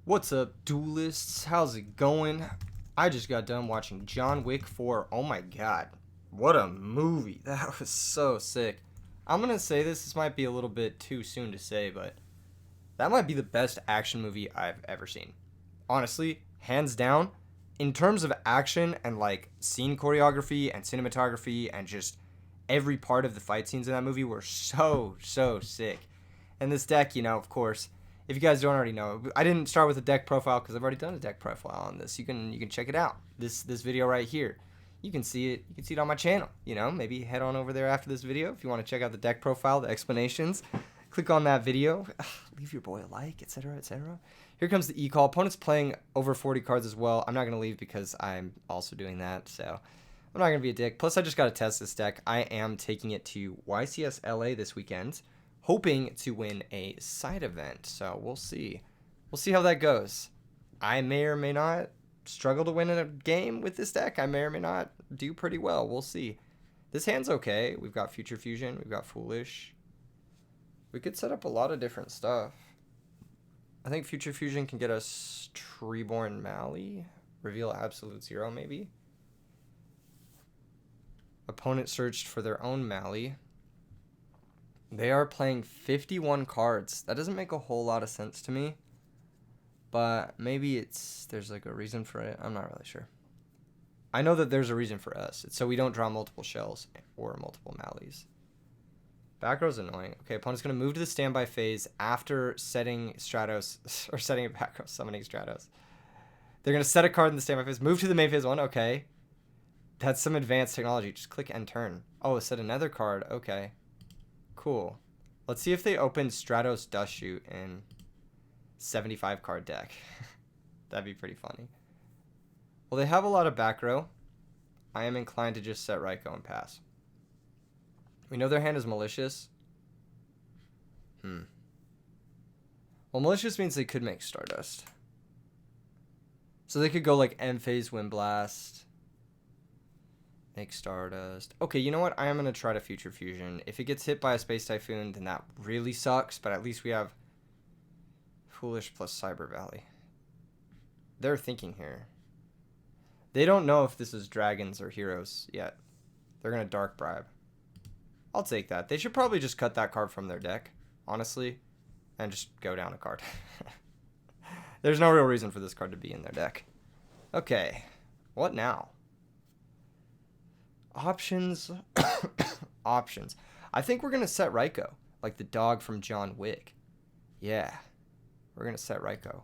What's up, duelists? How's it going? I just got done watching John Wick 4. Oh my god. What a movie. That was so sick. I'm gonna say this might be a little bit too soon to say, but that might be the best action movie I've ever seen. Honestly, hands down, in terms of action and like scene choreography and cinematography and just every part of the fight scenes in that movie were so sick. And this deck, of course, if you guys don't already know, I didn't start with a deck profile because I've already done a deck profile on this. You can check it out. This video right here. You can see it. You can see it on my channel. Maybe head on over there after this video if you want to check out the deck profile, the explanations. Click on that video. Leave your boy a like, etc., etc. Here comes the e-call. Opponent's playing over 40 cards as well. I'm not going to leave because I'm also doing that, so I'm not going to be a dick. Plus, I just got to test this deck. I am taking it to YCS LA this weekend, hoping to win a side event. So we'll see. We'll see how that goes. I may or may not struggle to win in a game with this deck. I may or may not do pretty well. We'll see. This hand's okay. We've got Future Fusion. We've got Foolish. We could set up a lot of different stuff. I think Future Fusion can get us Treeborn Mally. Reveal Absolute Zero, maybe. Opponent searched for their own Mally. They are playing 51 cards. That doesn't make a whole lot of sense to me. But maybe there's like a reason for it. I'm not really sure. I know that there's a reason for us. It's so we don't draw multiple shells or multiple Mallies. Back row's annoying. Okay, opponent's going to move to the standby phase after setting Stratos, or setting a back row, summoning Stratos. They're going to set a card in the standby phase, move to the main phase 1, okay. That's some advanced technology. Just click end turn. Oh, set another card, okay. Cool. Let's see if they open Stratos Dust Shoot in 75 card deck. That'd be pretty funny. Well, they have a lot of back row. I am inclined to just set Raikou and pass. We know their hand is malicious. Well, malicious means they could make Stardust. So they could go like end phase, Wind Blast. Make Stardust. Okay, you know what? I am going to try to Future Fusion. If it gets hit by a Space Typhoon, then that really sucks. But at least we have Foolish plus Cyber Valley. They're thinking here. They don't know if this is Dragons or Heroes yet. They're going to Dark Bribe. I'll take that. They should probably just cut that card from their deck, honestly, and just go down a card. There's no real reason for this card to be in their deck. Okay, what now? Options. Options. I think we're going to set Raikou, like the dog from John Wick. Yeah, we're going to set Raikou.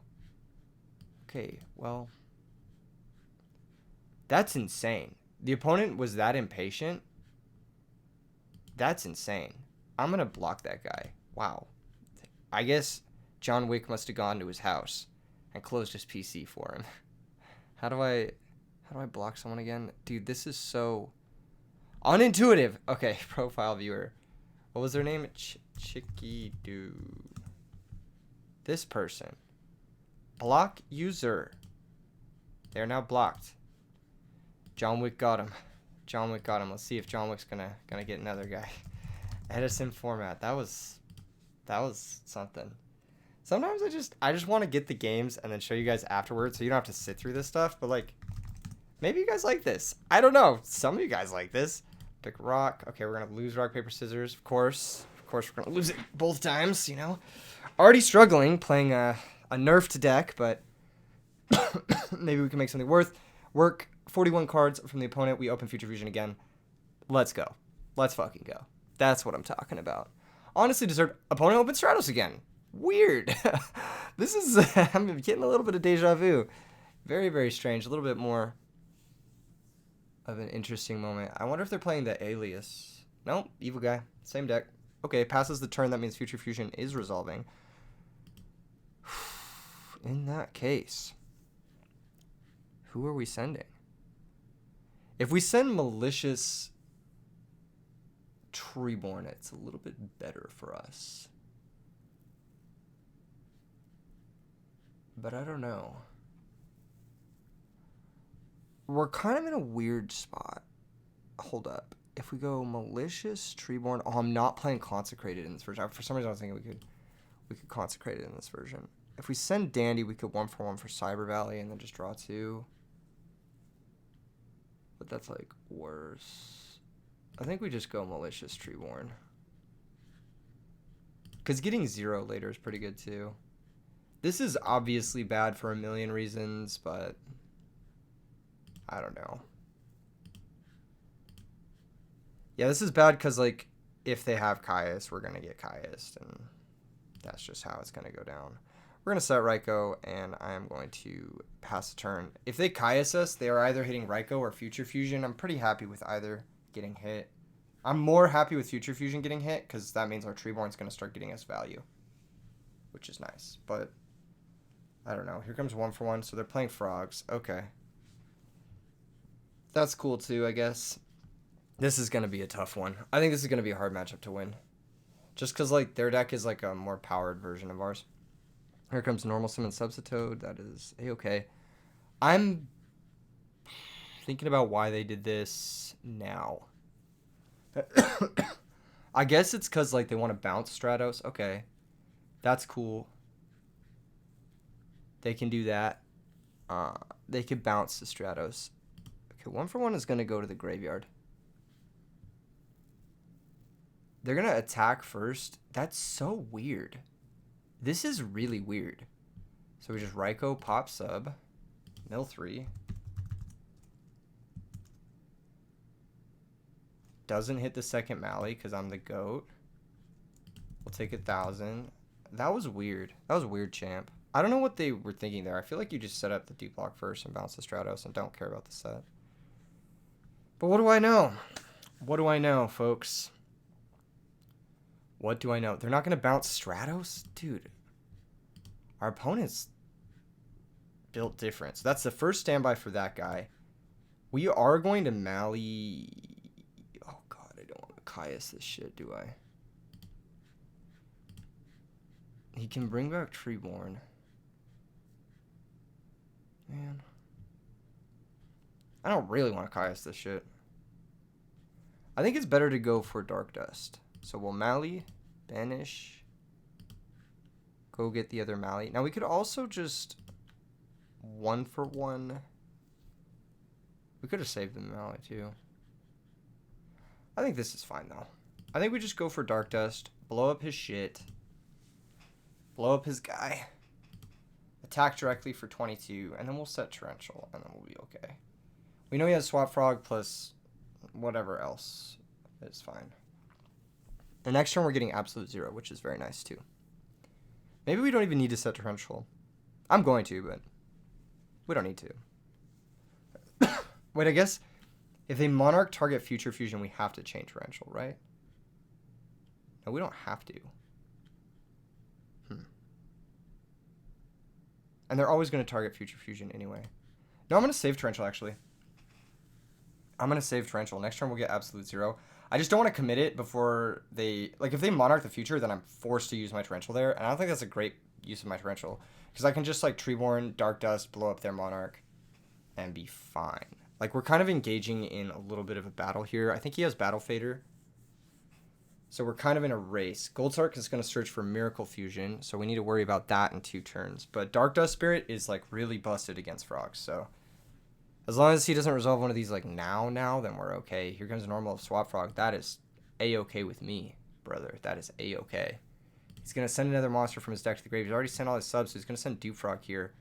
Okay, well, that's insane. The opponent was that impatient. That's insane. I'm going to block that guy. Wow. I guess John Wick must have gone to his house and closed his PC for him. How do I block someone again? Dude, this is so unintuitive. Okay, profile viewer. What was their name? Chicky Doo. This person. Block user. They're now blocked. John Wick got him. John Wick got him. Let's see if John Wick's gonna get another guy. Edison format. That was something. Sometimes I just want to get the games and then show you guys afterwards, so you don't have to sit through this stuff. But like, maybe you guys like this. I don't know. Some of you guys like this. Pick rock. Okay, we're gonna lose rock paper scissors. Of course, we're gonna lose it both times. Already struggling playing a nerfed deck, but maybe we can make something work. 41 cards from the opponent. We open Future Fusion again. Let's go. Let's fucking go. That's what I'm talking about. Honestly, deserved. Opponent opens Stratos again. Weird. This is... I'm getting a little bit of deja vu. Very, very strange. A little bit more of an interesting moment. I wonder if they're playing the Alias. No, evil guy. Same deck. Okay, passes the turn. That means Future Fusion is resolving. In that case, who are we sending? If we send Malicious Treeborn, it's a little bit better for us. But I don't know. We're kind of in a weird spot. Hold up. If we go Malicious Treeborn... Oh, I'm not playing Consecrated in this version. For some reason, I was thinking we could consecrate it in this version. If we send Dandy, we could 1 for 1 for Cyber Valley and then just draw 2. But that's like worse. I think we just go Malicious Treeborn. Because getting 0 later is pretty good too. This is obviously bad for a million reasons, but I don't know. Yeah, this is bad because, like, if they have Caius, we're going to get Caius, and that's just how it's going to go down. We're going to set Raikou, and I am going to pass the turn. If they Caius us, they are either hitting Raikou or Future Fusion. I'm pretty happy with either getting hit. I'm more happy with Future Fusion getting hit, because that means our Treeborn's going to start getting us value, which is nice. But, I don't know. Here comes 1 for 1, so they're playing Frogs. Okay. That's cool, too, I guess. This is going to be a tough one. I think this is going to be a hard matchup to win. Just because, like, their deck is, like, a more powered version of ours. Here comes Normal Summon Substitute. That is A-okay. I'm thinking about why they did this now. I guess it's because, like, they want to bounce Stratos. Okay. That's cool. They can do that. They could bounce the Stratos. Okay, 1 for 1 is going to go to the graveyard. They're going to attack first. That's so weird. This is really weird. So we just Raikou, pop sub, mill 3. Doesn't hit the second Mally because I'm the GOAT. We'll take 1,000. That was weird. That was weird, champ. I don't know what they were thinking there. I feel like you just set up the deep block first and bounce the Stratos and don't care about the set. But what do I know? What do I know, folks? What do I know? They're not going to bounce Stratos? Dude. Our opponent's built different. So that's the first standby for that guy. We are going to Mally... Oh, God. I don't want to Caius this shit, do I? He can bring back Treeborn. Man. I don't really want to Caius this shit. I think it's better to go for Dark Dust. So we'll Mally, banish, go get the other Mally. Now we could also just 1 for 1. We could have saved the Mally too. I think this is fine though. I think we just go for Dark Dust, blow up his shit, blow up his guy, attack directly for 22, and then we'll set Torrential, and then we'll be okay. We know he has Swap Frog plus whatever else. It's fine. The next turn we're getting absolute 0, which is very nice too. Maybe we don't even need to set Torrential. I'm going to, but we don't need to. Wait, I guess if they Monarch target Future Fusion, we have to change Torrential, right? No, we don't have to. And they're always going to target Future Fusion anyway. No, I'm going to save Torrential, actually. I'm going to save Torrential. Next turn we'll get absolute 0. I just don't want to commit it before they... Like, if they Monarch the future, then I'm forced to use my Torrential there. And I don't think that's a great use of my Torrential. Because I can just, like, Treeborn, Dark Dust, blow up their Monarch, and be fine. Like, we're kind of engaging in a little bit of a battle here. I think he has Battle Fader. So we're kind of in a race. Goldsark is going to search for Miracle Fusion, so we need to worry about that in 2 turns. But Dark Dust Spirit is, like, really busted against Frogs, so... As long as he doesn't resolve one of these, like, now, then we're okay. Here comes Normal Swap Frog. That is A-okay with me, brother. That is A-okay. He's going to send another monster from his deck to the grave. He's already sent all his subs, so he's going to send Dupe Frog here.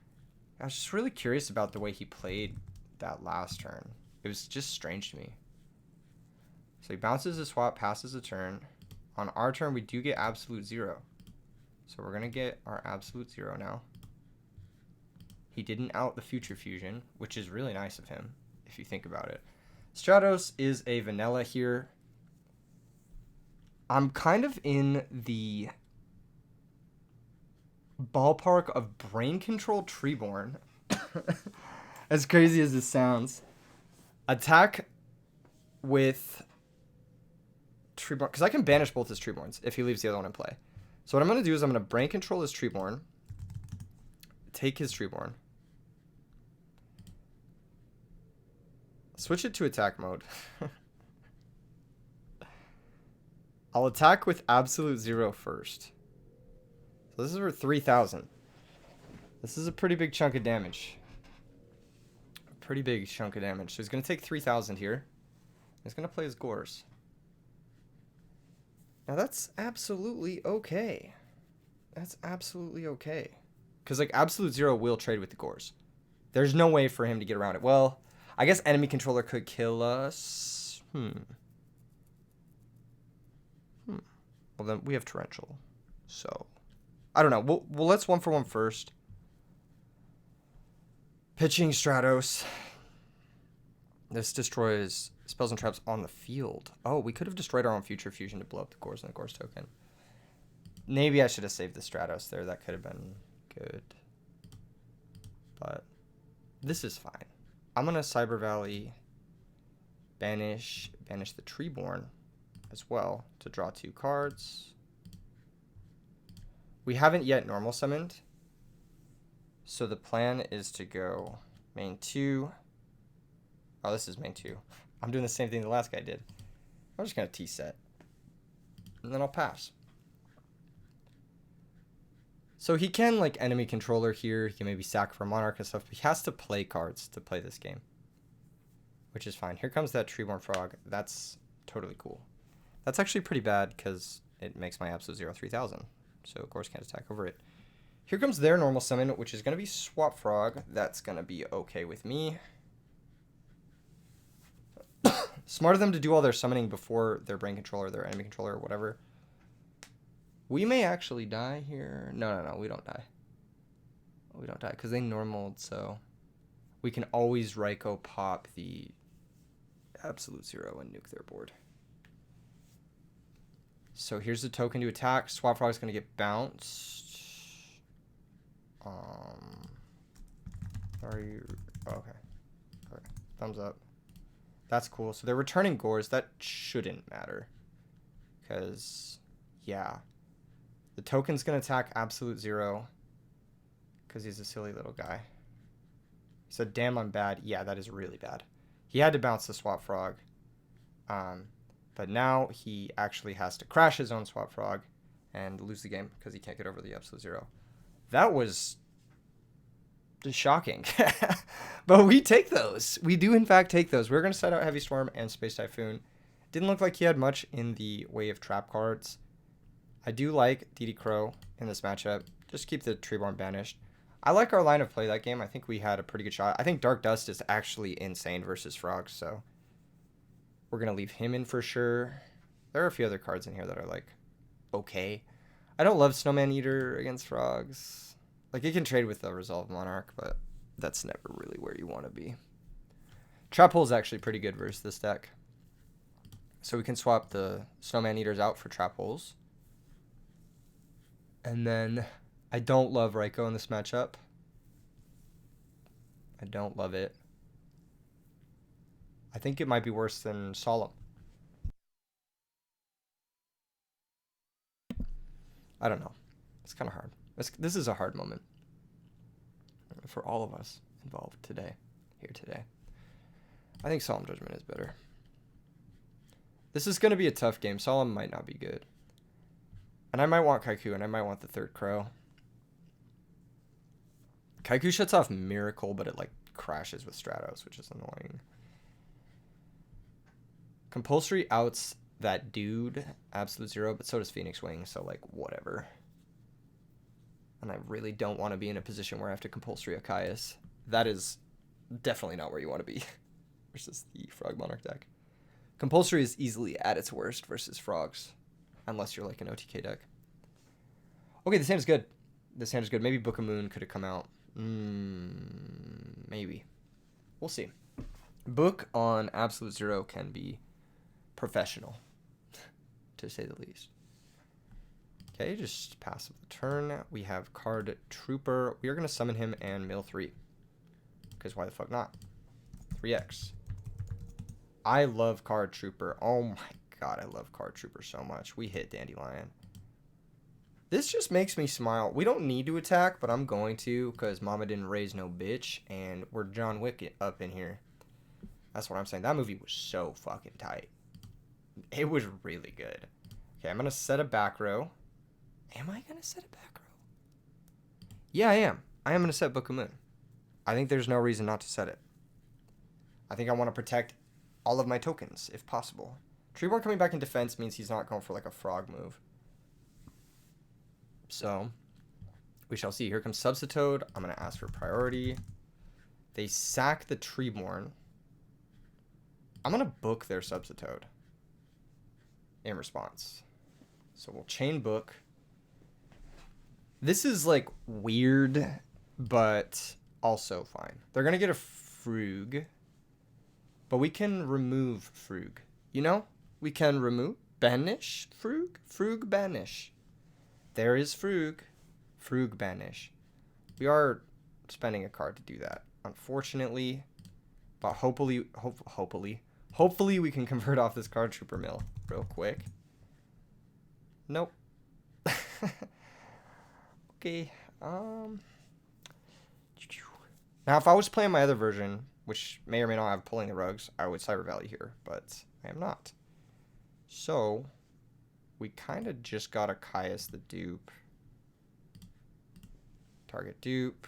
I was just really curious about the way he played that last turn. It was just strange to me. So he bounces a swap, passes a turn. On our turn, we do get absolute 0. So we're going to get our absolute 0 now. He didn't out the Future Fusion, which is really nice of him, if you think about it. Stratos is a vanilla here. I'm kind of in the ballpark of Brain Control Treeborn. As crazy as this sounds. Attack with Treeborn, because I can banish both his Treeborns if he leaves the other one in play. So what I'm going to do is I'm going to Brain Control his Treeborn, take his Treeborn, switch it to attack mode. I'll attack with absolute 0 first. So this is for 3,000. This is a pretty big chunk of damage. Pretty big chunk of damage. So he's going to take 3,000 here. He's going to play his Gores. Now that's absolutely okay. That's absolutely okay. Because like Absolute Zero will trade with the Gores. There's no way for him to get around it. Well, I guess enemy controller could kill us. Well, then we have Torrential. So, I don't know. Well, let's 1-for-1 first. Pitching Stratos. This destroys spells and traps on the field. Oh, we could have destroyed our own Future Fusion to blow up the Gores and the Gores token. Maybe I should have saved the Stratos there. That could have been good. But this is fine. I'm going to Cyber Valley banish the Treeborn as well to draw 2 cards. We haven't yet normal summoned. So the plan is to go main 2. Oh, this is main 2. I'm doing the same thing the last guy did. I'm just going to T-set. And then I'll pass. So he can, like, enemy controller here. He can maybe sack for Monarch and stuff. But he has to play cards to play this game. Which is fine. Here comes that Treeborn Frog. That's totally cool. That's actually pretty bad because it makes my Absolute Zero 3,000. So, of course, can't attack over it. Here comes their normal summon, which is going to be Swap Frog. That's going to be okay with me. Smart of them to do all their summoning before their brain controller, their enemy controller, or whatever. We may actually die here. No, we don't die. We don't die because they normaled, so we can always Raikou pop the Absolute Zero and nuke their board. So here's the token to attack. Swap Frog is going to get bounced. Are you... Okay. Thumbs up. That's cool. So they're returning Gores. That shouldn't matter. Because, yeah. The token's going to attack Absolute Zero. Because he's a silly little guy. He said, damn, I'm bad. Yeah, that is really bad. He had to bounce the Swap Frog. But now he actually has to crash his own Swap Frog and lose the game because he can't get over the Absolute Zero. That was just shocking. But we take those. We do, in fact, take those. We're going to set out Heavy Storm and Space Typhoon. Didn't look like he had much in the way of trap cards. I do like DD Crow in this matchup. Just keep the Treeborn banished. I like our line of play that game. I think we had a pretty good shot. I think Dark Dust is actually insane versus Frogs, so we're going to leave him in for sure. There are a few other cards in here that are, like, okay. I don't love Snowman Eater against Frogs. Like, it can trade with the Resolve Monarch, but that's never really where you want to be. Trap Hole is actually pretty good versus this deck. So we can swap the Snowman Eaters out for Trap Holes. And then I don't love Raikou in this matchup. I don't love it. I think it might be worse than Solemn. I don't know. It's kind of hard. This is a hard moment for all of us involved today, here today. I think Solemn Judgment is better. This is going to be a tough game. Solemn might not be good. And I might want Kaiku, and I might want the third Crow. Kaiku shuts off Miracle, but it, like, crashes with Stratos, which is annoying. Compulsory outs that dude, Absolute Zero, but so does Phoenix Wing, so, like, whatever. And I really don't want to be in a position where I have to compulsory Akaius. That is definitely not where you want to be versus the Frog Monarch deck. Compulsory is easily at its worst versus Frogs, unless you're like an OTK deck. Okay, this hand is good. This hand is good. Maybe Book of Moon could have come out. Maybe. We'll see. Book on Absolute Zero can be professional, to say the least. Okay, just pass the turn. We have Card Trooper. We are going to summon him and mill 3. Because why the fuck not? 3x. I love Card Trooper. Oh my god, I love Card Trooper so much. We hit Dandelion. This just makes me smile. We don't need to attack, but I'm going to because Mama didn't raise no bitch, and we're John Wick up in here. That's what I'm saying. That movie was so fucking tight. It was really good. Okay, I'm going to set a back row. Am I going to set a back row? Yeah, I am. I am going to set Book of Moon. I think there's no reason not to set it. I think I want to protect all of my tokens, if possible. Treeborn coming back in defense means he's not going for like a frog move. So, we shall see. Here comes Substitoad. I'm going to ask for priority. They sack the Treeborn. I'm going to book their Substitoad in response. So we'll chain book. This is like weird, but also fine. They're going to get a Frug, but we can remove Frug. You know? We can remove, banish Frug? Frug banish. There is Frug. Frug banish. We are spending a card to do that, unfortunately. But hopefully we can convert off this Card Trooper mill real quick. Nope. Okay. Now, if I was playing my other version, which may or may not have Pulling the Rugs, I would Cyber Valley here, but I am not. So, we kind of just got a Caius the dupe. Target dupe.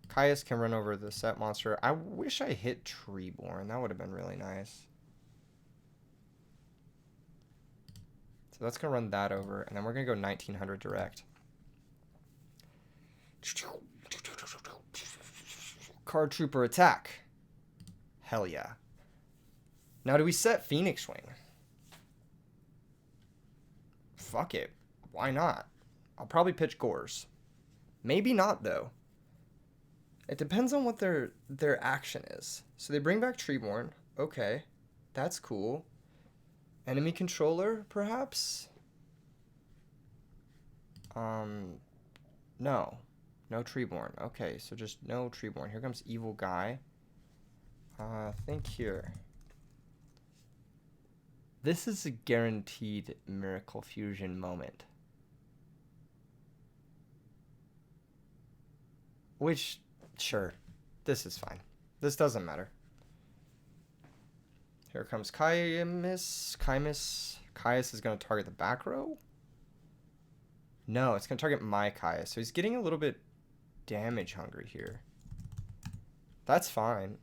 Caius can run over the set monster. I wish I hit Treeborn. That would have been really nice. So that's going to run that over, and then we're going to go 1900 direct. Card Trooper attack. Hell yeah. Now, do we set Phoenix Wing? Fuck it. Why not? I'll probably pitch Gores. Maybe not, though. It depends on what their action is. So they bring back Treeborn. Okay. That's cool. Enemy controller, perhaps? No. No Treeborn. Okay, so just no Treeborn. Here comes Evil Guy. Think here. This is a guaranteed Miracle Fusion moment. Which, sure, this is fine. This doesn't matter. Here comes Caius. Caius is going to target the back row? No, it's going to target my Caius. So he's getting a little bit damage hungry here. That's fine.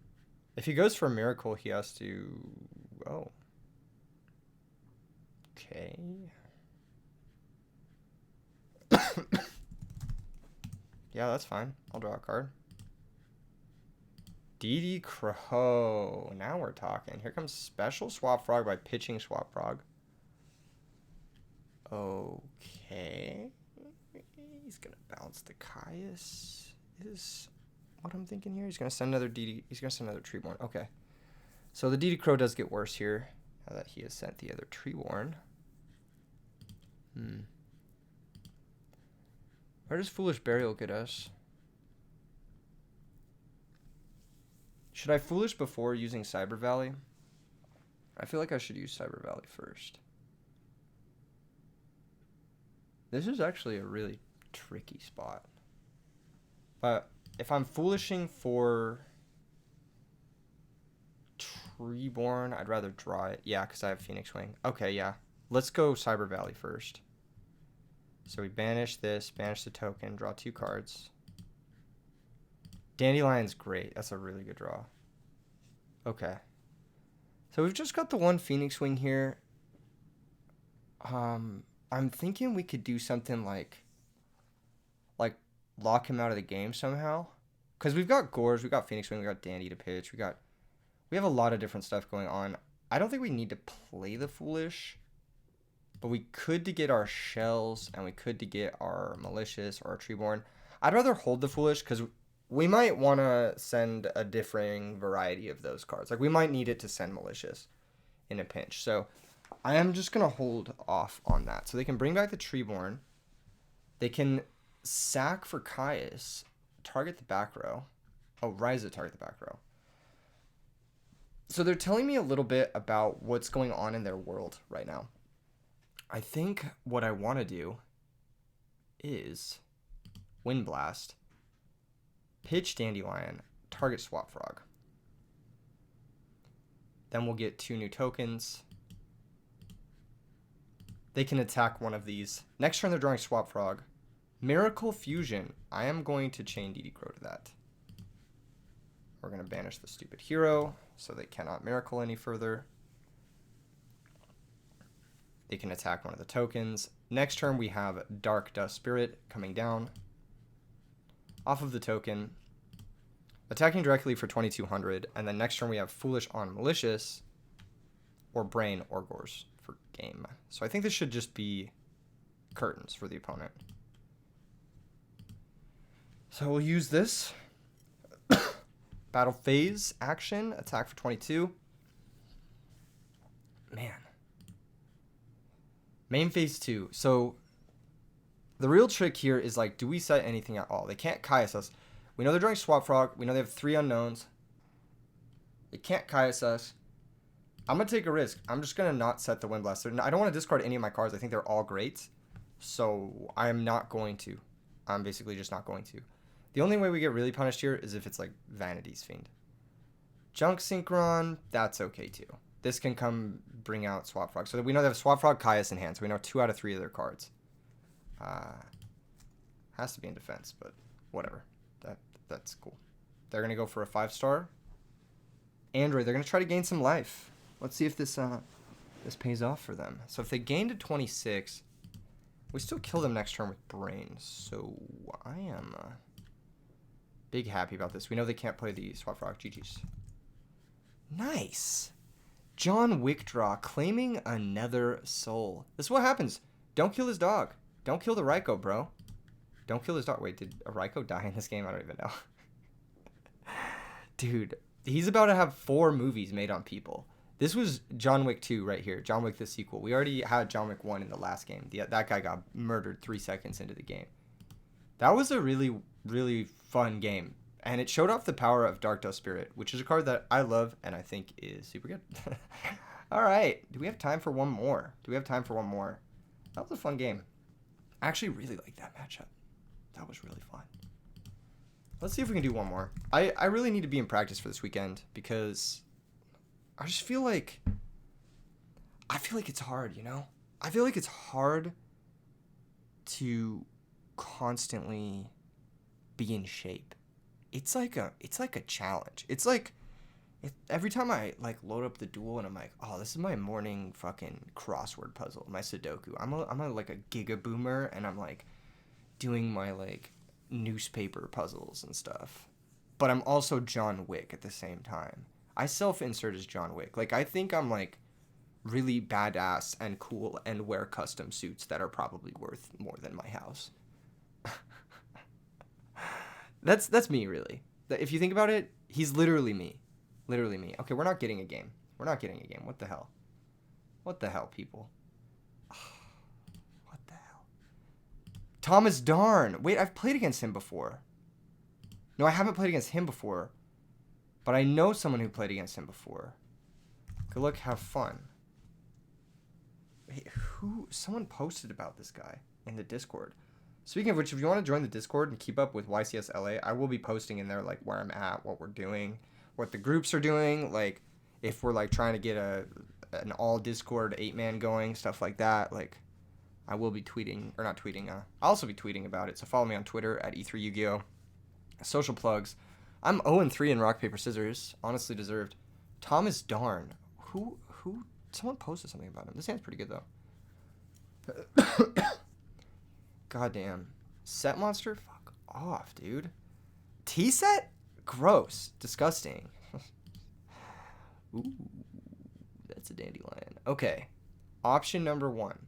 If he goes for a miracle, he has to... Oh. Okay. Yeah, that's fine. I'll draw a card. DD Crow. Now we're talking. Here comes Special Swap Frog by pitching Swap Frog. Okay. He's going to bounce the Caius. Is what I'm thinking here. He's going to send another DD. He's going to send another Treeborn. Okay. So the DD Crow does get worse here. Now that he has sent the other Treeborn. Where does Foolish Burial get us? Should I Foolish before using Cyber Valley? I feel like I should use Cyber Valley first. This is actually a really tricky spot. But if I'm Foolishing for Treeborn, I'd rather draw it. Yeah, because I have Phoenix Wing. Okay, yeah. Let's go Cyber Valley first. So we banish this, banish the token, draw 2 cards. Dandelion's great. That's a really good draw. Okay. So we've just got the one Phoenix Wing here. I'm thinking we could do something like lock him out of the game somehow. Because we've got Gores, we've got Phoenix Wing, we've got Dandy to pitch, we have a lot of different stuff going on. I don't think we need to play the Foolish. But we could to get our Shells, and we could to get our Malicious or our Treeborn. I'd rather hold the Foolish, because we might want to send a differing variety of those cards. Like, we might need it to send Malicious in a pinch. So, I am just going to hold off on that. So, they can bring back the Treeborn. They can sack for Caius, target the back row. Oh, Ryza target the back row. So, they're telling me a little bit about what's going on in their world right now. I think what I want to do is Wind Blast, pitch Dandelion, target Swap Frog. Then we'll get 2 new tokens. They can attack one of these. Next turn they're drawing Swap Frog. Miracle Fusion. I am going to chain DD Crow to that. We're going to banish the stupid hero so they cannot miracle any further. They can attack one of the tokens. Next turn we have Dark Dust Spirit coming down off of the token, attacking directly for 2200, and then next turn we have Foolish on Malicious or Brain or Gores for game. So I think this should just be curtains for the opponent. So we'll use this. Battle phase action, attack for 22. Man. Main phase 2. So the real trick here is like, do we set anything at all? They can't Caius us. We know they're drawing Swap Frog. We know they have 3 unknowns. They can't Caius us. I'm going to take a risk. I'm just going to not set the Wind Blaster. I don't want to discard any of my cards. I think they're all great. So I am not going to. I'm basically just not going to. The only way we get really punished here is if it's like Vanity's Fiend. Junk Synchron, that's okay too. This can come bring out Swap Frog. So we know they have Swap Frog, Caius in hand. So we know 2 out of 3 of their cards. Has to be in defense, but whatever. That's cool. They're going to go for a 5-star. Android, they're going to try to gain some life. Let's see if this pays off for them. So if they gain to 26, we still kill them next turn with Brain. So I am big happy about this. We know they can't play the Swap Frog. GG's. Nice. John Wickdraw claiming another soul. This is what happens. Don't kill his dog. Don't kill the Raikou, bro. Don't kill his dog. Wait, did a Raikou die in this game? I don't even know. Dude, he's about to have 4 movies made on people. This was John Wick 2 right here. John Wick the sequel. We already had John Wick 1 in the last game. That guy got murdered 3 seconds into the game. That was a really, really fun game. And it showed off the power of Dark Dust Spirit, which is a card that I love and I think is super good. All right. Do we have time for one more? That was a fun game. I actually really like that matchup. That was really fun. Let's see if we can do one more. I really need to be in practice for this weekend because I just feel like it's hard, you know? I feel like it's hard to constantly be in shape. It's like a challenge. It's like every time I like load up the Duel and I'm like, oh, this is my morning fucking crossword puzzle, my Sudoku. I'm like a giga boomer and I'm like doing my like newspaper puzzles and stuff. But I'm also John Wick at the same time. I self-insert as John Wick. Like I think I'm like really badass and cool and wear custom suits that are probably worth more than my house. That's me, really. If you think about it, he's literally me. Literally me. Okay, we're not getting a game. What the hell? What the hell, people? What the hell? Thomas Darn. Wait, I've played against him before. No, I haven't played against him before. But I know someone who played against him before. Good luck, have fun. Wait, someone posted about this guy in the Discord. Speaking of which, if you want to join the Discord and keep up with YCS LA, I will be posting in there like where I'm at, what we're doing, what the groups are doing, like if we're like trying to get an all Discord 8-man going, stuff like that. Like I will be tweeting, or not tweeting, I'll also be tweeting about it. So follow me on Twitter at E3 Yugioh. Social plugs. I'm 0-3 in rock paper scissors, honestly deserved. Thomas Darn. Who someone posted something about him. This hand's pretty good though. Goddamn. Set monster? Fuck off, dude. T-set? Gross. Disgusting. Ooh. That's a dandelion. Okay. Option number 1.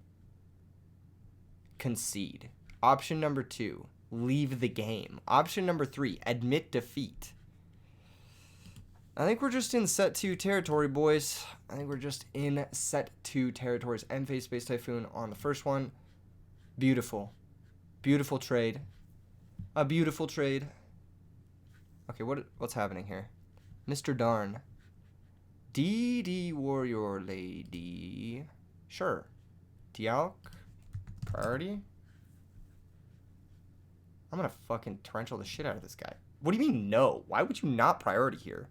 Concede. Option number 2. Leave the game. Option number 3. Admit defeat. I think we're just in set 2 territory, boys. I think we're just in set 2 territories. End-phase Space Typhoon on the first one. Beautiful. Beautiful trade. A beautiful trade. Okay, what's happening here? Mr. Darn. DD Warrior Lady. Sure. Dialk. Priority. I'm gonna fucking torrential the shit out of this guy. What do you mean no? Why would you not priority here?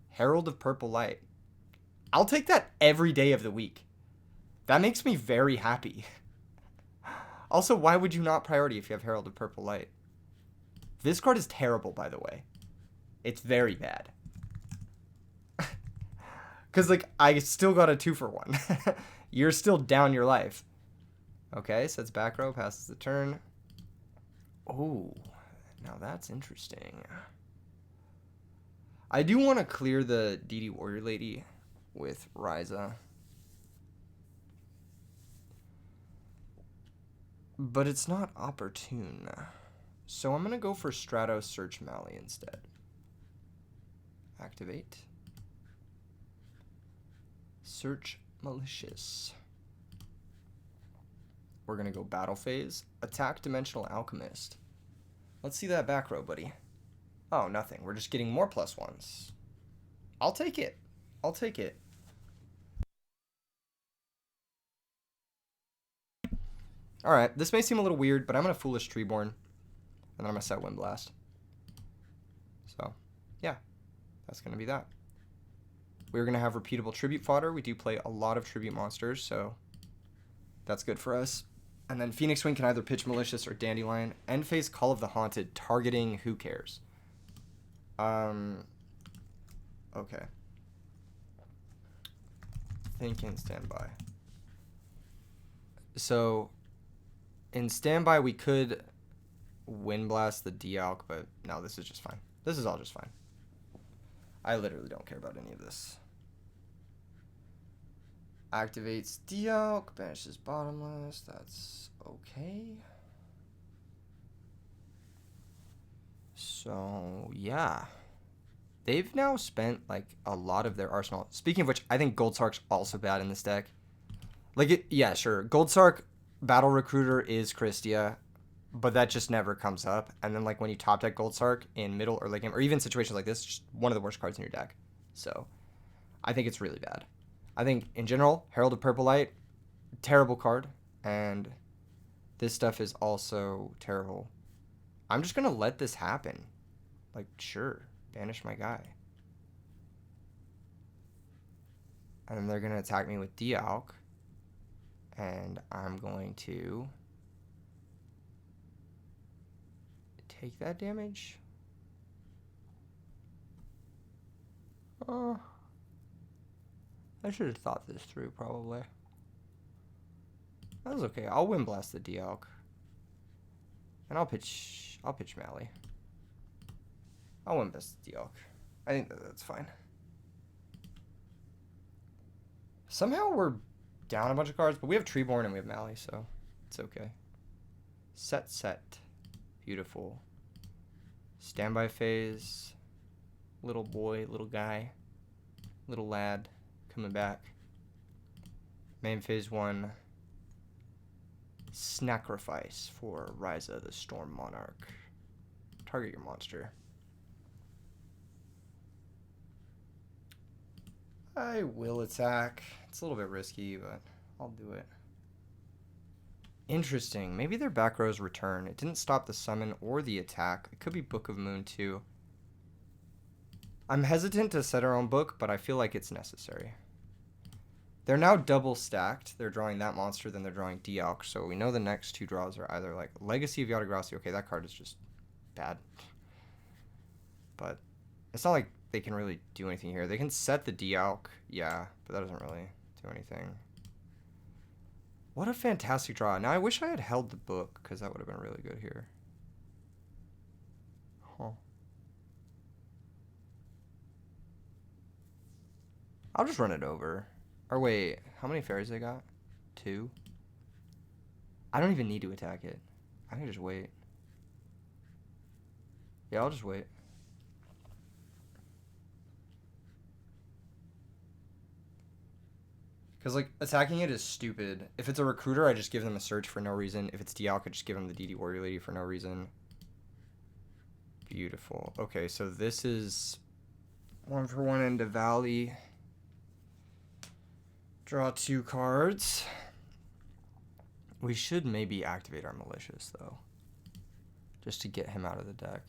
Herald of Purple Light. I'll take that every day of the week. That makes me very happy. Also, why would you not priority if you have Herald of Purple Light? This card is terrible, by the way. It's very bad. Because, like, I still got a 2-for-1. You're still down your life. Okay, sets back row, passes the turn. Oh, now that's interesting. I do want to clear the DD Warrior Lady with Ryza. But it's not opportune. So I'm going to go for Strato Search Mally instead. Activate. Search Malicious. We're going to go Battle Phase. Attack Dimensional Alchemist. Let's see that back row, buddy. Oh, nothing. We're just getting more +1s. I'll take it. I'll take it. Alright, this may seem a little weird, but I'm going to Foolish Treeborn. And then I'm going to set Wind Blast. So, yeah. That's going to be that. We're going to have repeatable Tribute Fodder. We do play a lot of Tribute monsters, so that's good for us. And then Phoenix Wing can either pitch Malicious or Dandelion. End phase Call of the Haunted, targeting who cares? Okay. Think in standby. So, in standby, we could Wind Blast the Dialk, but no, this is just fine. This is all just fine. I literally don't care about any of this. Activates Dialk, banishes Bottomless. That's okay. So, yeah. They've now spent, like, a lot of their arsenal. Speaking of which, I think Goldsark's also bad in this deck. Like, yeah, sure. Goldsark Battle Recruiter is Christia, but that just never comes up. And then, like, when you top deck Goldsark in middle or late game, or even situations like this, just one of the worst cards in your deck. So, I think it's really bad. I think, in general, Herald of Purple Light, terrible card. And this stuff is also terrible. I'm just going to let this happen. Like, sure. Banish my guy. And then they're going to attack me with Dialk. And I'm going to take that damage. I should have thought this through, probably. That was okay. I'll Wind Blast the Dialk. And I'll pitch Mally. I'll Wind Blast the Dialk. I think that's fine. Somehow we're down a bunch of cards, but we have Treeborn and we have Mally, so it's okay. Set. Beautiful. Standby phase. Little boy, little guy, little lad coming back. Main phase 1. Sacrifice for Ryza the Storm Monarch. Target your monster. I will attack. It's a little bit risky, but I'll do it. Interesting. Maybe their back row's return. It didn't stop the summon or the attack. It could be Book of Moon too. I'm hesitant to set our own book, but I feel like it's necessary. They're now double stacked. They're drawing that monster, then they're drawing Dialk. So we know the next 2 draws are either like Legacy of Yugioh. Okay, that card is just bad. But it's not like they can really do anything here. They can set the Dialk, yeah, but that doesn't really do anything. What a fantastic draw. Now I wish I had held the book, because that would have been really good here. Huh. I'll just run it over. Or wait, how many fairies they got? 2? I don't even need to attack it. I can just wait. Yeah, I'll just wait. Because, like, attacking it is stupid. If it's a recruiter, I just give them a search for no reason. If it's Dialk, I just give them the DD Warrior Lady for no reason. Beautiful. Okay, so this is 1-for-1 into Valley. Draw 2 cards. We should maybe activate our Malicious, though. Just to get him out of the deck.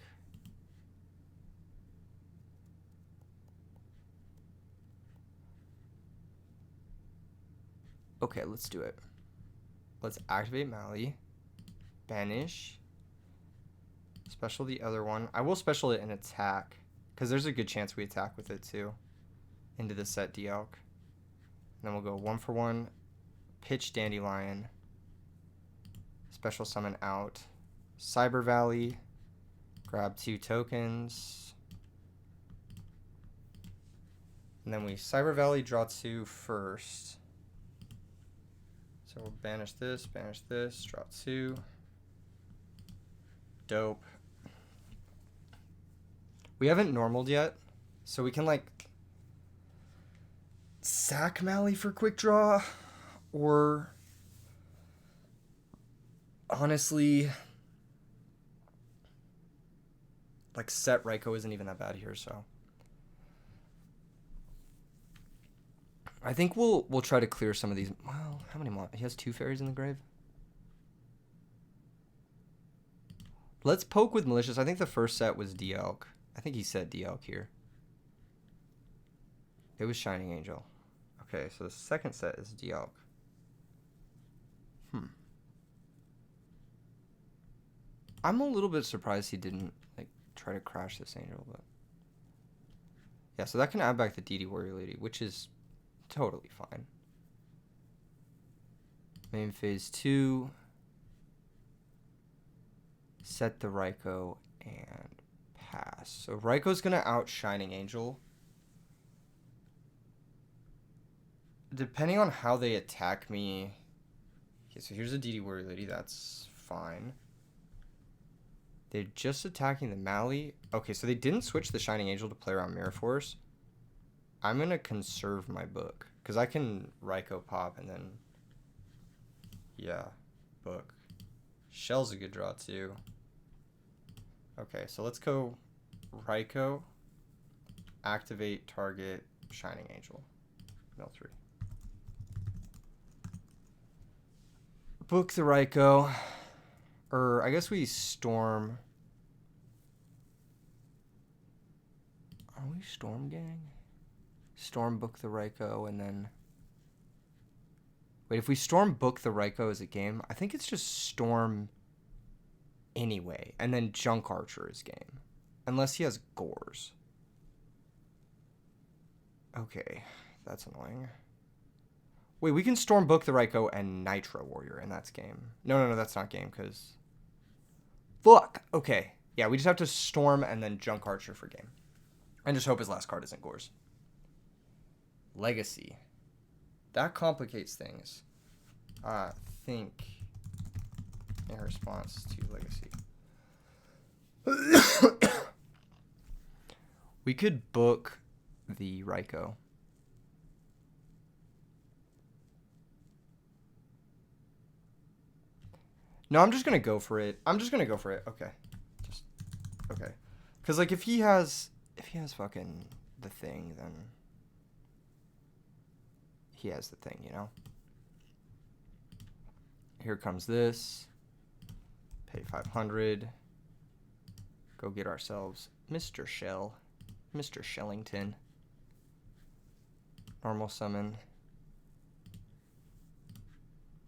Okay, let's do it. Let's activate Mally. Banish. Special the other one. I will special it in attack, because there's a good chance we attack with it too. Into the set Dialk. Then we'll go 1-for-1. Pitch Dandelion. Special summon out. Cyber Valley. Grab 2 tokens. And then we Cyber Valley, draw 2 first. So we'll banish this, draw 2. Dope. We haven't normaled yet, so we can like sack Mally for quick draw, or honestly, like set Raikou isn't even that bad here, so I think we'll try to clear some of these. Well, how many more? He has 2 fairies in the grave. Let's poke with Malicious. I think the first set was Dialk. I think he said Dialk here. It was Shining Angel. Okay, so the second set is Dialk. I'm a little bit surprised he didn't like try to crash this angel, but yeah, so that can add back the DD Warrior Lady, which is totally fine. Main phase 2. Set the Raikou and pass. So Raikou's gonna out Shining Angel. Depending on how they attack me. Okay, so here's a DD Warrior Lady, that's fine. They're just attacking the Mally. Okay, so they didn't switch the Shining Angel to play around Mirror Force. I'm gonna conserve my book, because I can Raikou pop and then, yeah, book. Shell's a good draw too. Okay, so let's go Raikou, activate target Shining Angel, mill 3. Book the Raikou, or I guess we Storm. Are we Storm Gang? Storm book the Raikou and then... Wait, if we Storm book the Raikou as a game, I think it's just Storm anyway, and then Junk Archer is game. Unless he has Gores. Okay, that's annoying. Wait, we can Storm book the Raikou and Nitro Warrior, and that's game. No, that's not game, because... Fuck! Okay. Yeah, we just have to Storm and then Junk Archer for game. And just hope his last card isn't Gores. Legacy. That complicates things. I think in response to Legacy. We could book the Raikou. No, I'm just going to go for it. Okay. Okay. Because, like, if he has fucking the thing, then he has the thing, you know? Here comes this. Pay 500. Go get ourselves Mr. Shell. Mr. Shellington. Normal summon.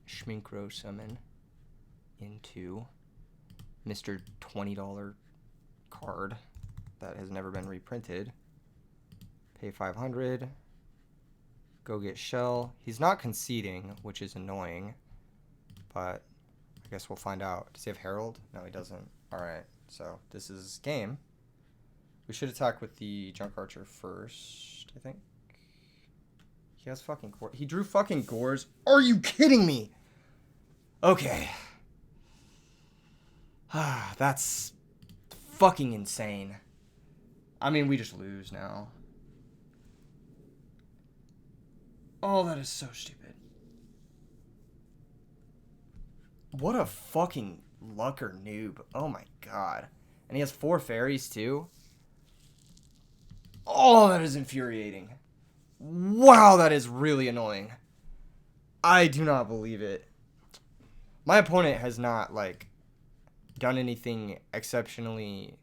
Schminkro summon. Into Mr. $20 card that has never been reprinted. Pay 500. Go get Shell. He's not conceding, which is annoying, but I guess we'll find out. Does he have Herald? No, he doesn't. Alright, so this is game. We should attack with the Junk Archer first, I think. He has fucking Gores. He drew fucking Gores. Are you kidding me? Okay. That's fucking insane. I mean, we just lose now. Oh, that is so stupid. What a fucking lucker noob. Oh my god. And he has 4 fairies too? Oh, that is infuriating. Wow, that is really annoying. I do not believe it. My opponent has not, like, done anything exceptionally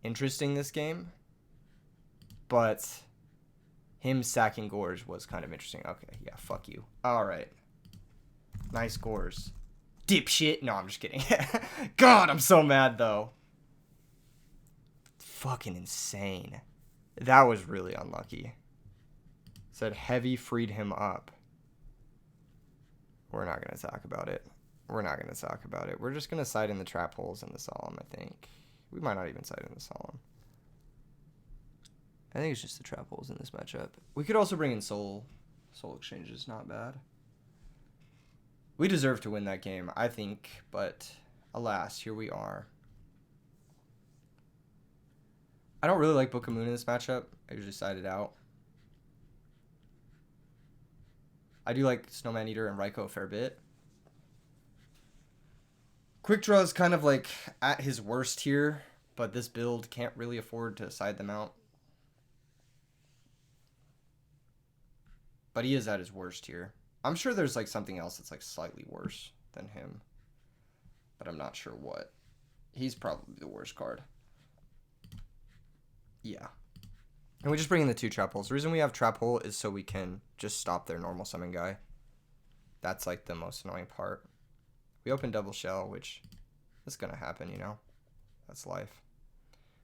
interesting this game, but him sacking Gores was kind of interesting. Okay, yeah, fuck you. Alright. Nice Gores. dipshit. No, I'm just kidding. God, I'm so mad, though. Fucking insane. That was really unlucky. Said heavy freed him up. We're not going to talk about it. We're not going to talk about it. We're just going to side in the trap holes in the solemn, I think. We might not even side in the solemn. I think it's just the trap holes in this matchup. We could also bring in soul. Soul exchanges, not bad. We deserve to win that game, I think, but alas, here we are. I don't really like Book of Moon in this matchup. I usually side it out. I do like Snowman Eater and Raikou a fair bit. Wickdraw is kind of like at his worst here, but this build can't really afford to side them out. But he is at his worst here. I'm sure there's like something else that's like slightly worse than him, but I'm not sure what. He's probably the worst card. Yeah. And we just bring in the 2 trap holes. The reason we have trap hole is so we can just stop their normal summon guy. That's like the most annoying part. We open double shell, which is going to happen, you know. That's life.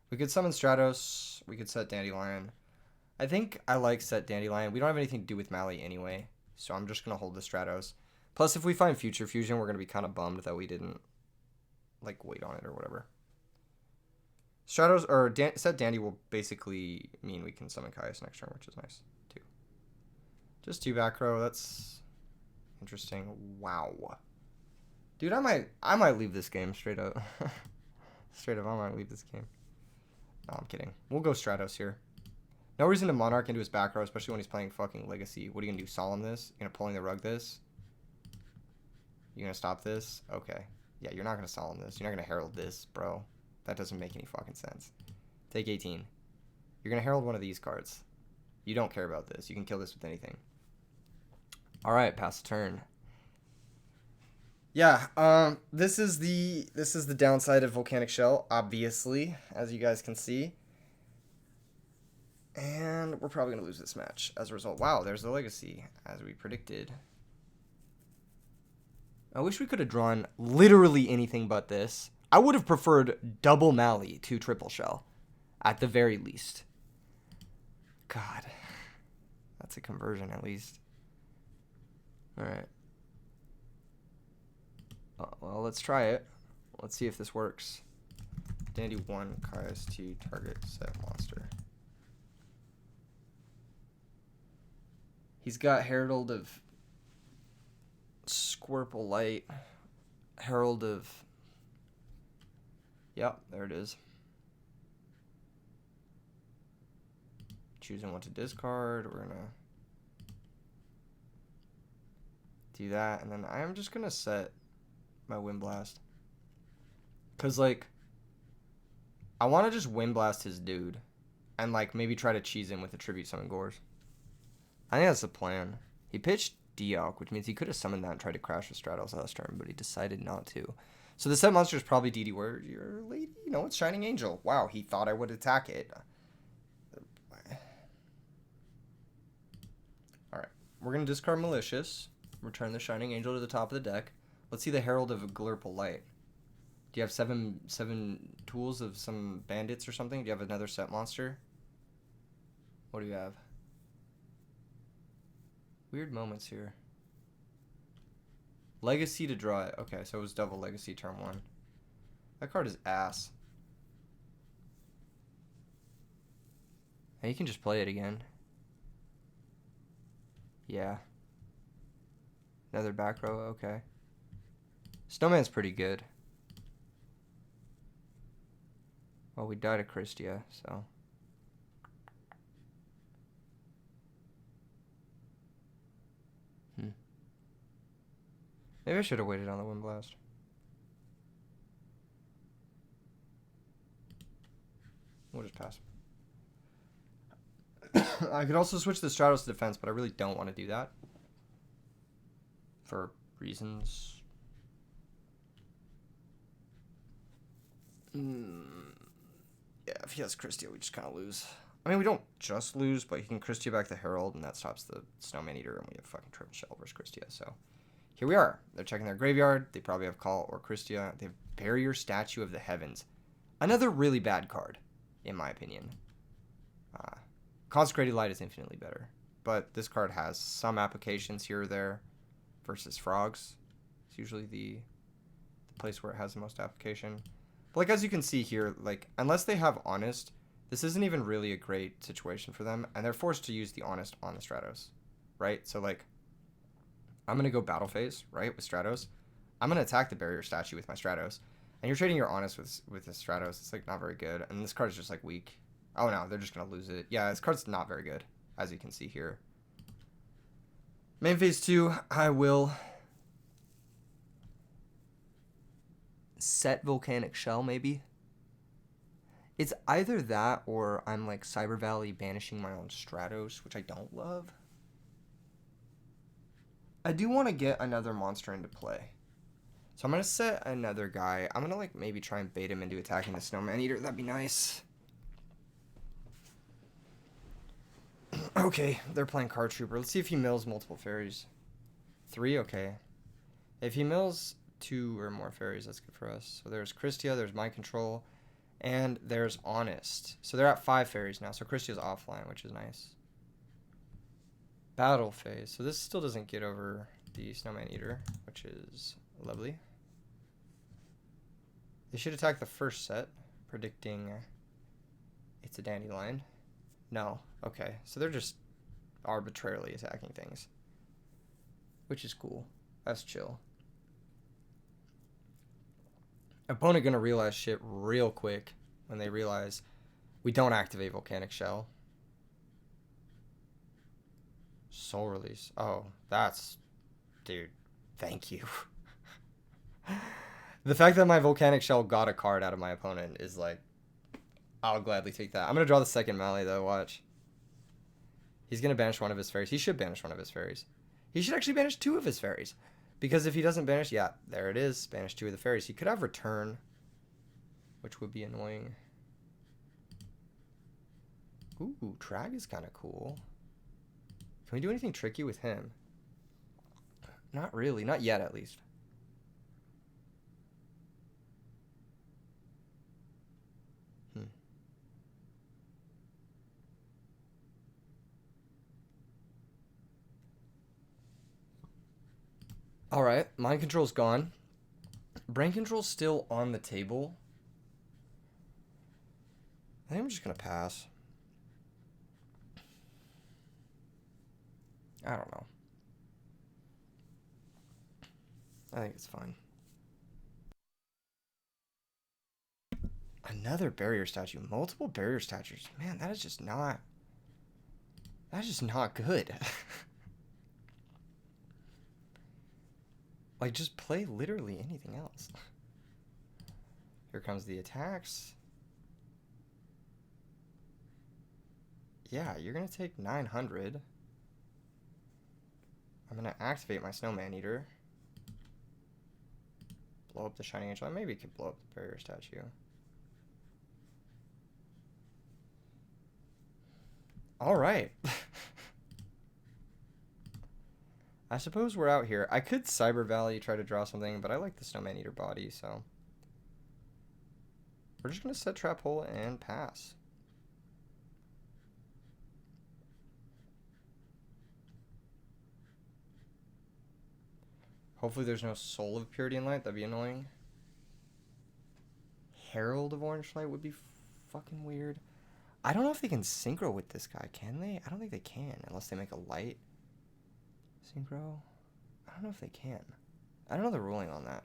We could summon Stratos. We could set Dandelion. I think I like set Dandelion. We don't have anything to do with Mally anyway, so I'm just going to hold the Stratos. Plus, if we find Future Fusion, we're going to be kind of bummed that we didn't like wait on it or whatever. Stratos, or set Dandy will basically mean we can summon Caius next turn, which is nice, too. Just 2 back row, that's interesting. Wow. Dude, I might leave this game, straight up. Straight up, I might leave this game. No, I'm kidding. We'll go Stratos here. No reason to Monarch into his back row, especially when he's playing fucking Legacy. What are you going to do, Solemn this? You're going to Pulling the Rug this? You're going to stop this? Okay. Yeah, you're not going to Solemn this. You're not going to Herald this, bro. That doesn't make any fucking sense. Take 18. You're going to Herald one of these cards. You don't care about this. You can kill this with anything. Alright, pass the turn. Yeah, this is the downside of Volcanic Shell, obviously, as you guys can see. And we're probably going to lose this match as a result. Wow, there's the Legacy, as we predicted. I wish we could have drawn literally anything but this. I would have preferred double Mally to triple shell, at the very least. God, that's a conversion at least. All right. Well, let's try it. Let's see if this works. Dandy 1, Caius 2, target set monster. He's got Herald of Squirple Light, Herald of... Yep, there it is. Choosing what to discard. We're going to do that. And then I'm just going to set my Wind Blast. Because, like, I want to just Wind Blast his dude. And, like, maybe try to cheese him with a Tribute Summon Gores. I think that's the plan. He pitched Dialk, which means he could have summoned that and tried to crash with Stratos last turn, but he decided not to. So the set monster is probably DD where your lady, you know, it's Shining Angel. Wow, he thought I would attack it. Alright, we're going to discard Malicious. Return the Shining Angel to the top of the deck. Let's see the Herald of Glurple Light. Do you have seven tools of some bandits or something? Do you have another set monster? What do you have? Weird moments here. Legacy to draw it. Okay, so it was double Legacy turn 1. That card is ass. And you can just play it again. Yeah. Another back row, okay. Snowman's pretty good. Well, we died of Christia, so... Maybe I should have waited on the Wind Blast. We'll just pass. I could also switch the Stratos to defense, but I really don't want to do that. For reasons. Yeah, if he has Christia, we just kind of lose. I mean, we don't just lose, but he can Christia back the Herald, and that stops the Snowman Eater, and we have fucking triple shell versus Christia, so... here we are. They're checking their graveyard. They probably have Call or Christia. They have Barrier Statue of the Heavens. Another really bad card, in my opinion. Consecrated Light is infinitely better. But this card has some applications here or there versus Frogs. It's usually the place where it has the most application. But like as you can see here, like unless they have Honest, this isn't even really a great situation for them. And they're forced to use the Honest on the Stratos, right? So like I'm going to go Battle Phase, right, with Stratos. I'm going to attack the Barrier Statue with my Stratos. And you're trading your Honest with the Stratos. It's like not very good. And this card is just like weak. Oh no, they're just going to lose it. Yeah, this card's not very good, as you can see here. Main phase 2, I will set Volcanic Shell, maybe. It's either that or I'm like Cyber Valley banishing my own Stratos, which I don't love. I do want to get another monster into play. So I'm going to set another guy. I'm going to like maybe try and bait him into attacking the Snowman Eater. That'd be nice. Okay, they're playing Card Trooper. Let's see if he mills multiple fairies. 3, okay. If he mills 2 or more fairies, that's good for us. So there's Christia, there's Mind Control, and there's Honest. So they're at 5 fairies now. So Christia's offline, which is nice. Battle phase. So this still doesn't get over the Snowman Eater, which is lovely. They should attack the first set, predicting it's a Dandelion. No. Okay. So they're just arbitrarily attacking things, which is cool. That's chill. Opponent gonna realize shit real quick when they realize we don't activate Volcanic Shell. Soul Release. Oh, that's... Dude, thank you. The fact that my Volcanic Shell got a card out of my opponent is like... I'll gladly take that. I'm going to draw the second Mally, though. Watch. He's going to banish one of his fairies. He should banish one of his fairies. He should actually banish 2 of his fairies. Because if he doesn't banish... Yeah, there it is. Banish 2 of the fairies. He could have Return, which would be annoying. Ooh, Trag is kind of cool. Can we do anything tricky with him? Not really. Not yet, at least. Alright, Mind Control's gone. Brain Control's still on the table. I think I'm just going to pass. I don't know. I think it's fine. Another Barrier Statue. Multiple Barrier Statues. Man, that is just not... That's just not good. Like, just play literally anything else. Here comes the attacks. Yeah, you're going to take 900. I'm going to activate my Snowman Eater. Blow up the Shining Angel. Maybe it could blow up the Barrier Statue. Alright. I suppose we're out here. I could Cyber Valley, try to draw something, but I like the Snowman Eater body, so... We're just going to set Trap Hole and pass. Hopefully there's no Soul of Purity and Light. That'd be annoying. Herald of Orange Light would be fucking weird. I don't know if they can synchro with this guy, can they? I don't think they can, unless they make a light. Synchro? I don't know if they can. I don't know the ruling on that.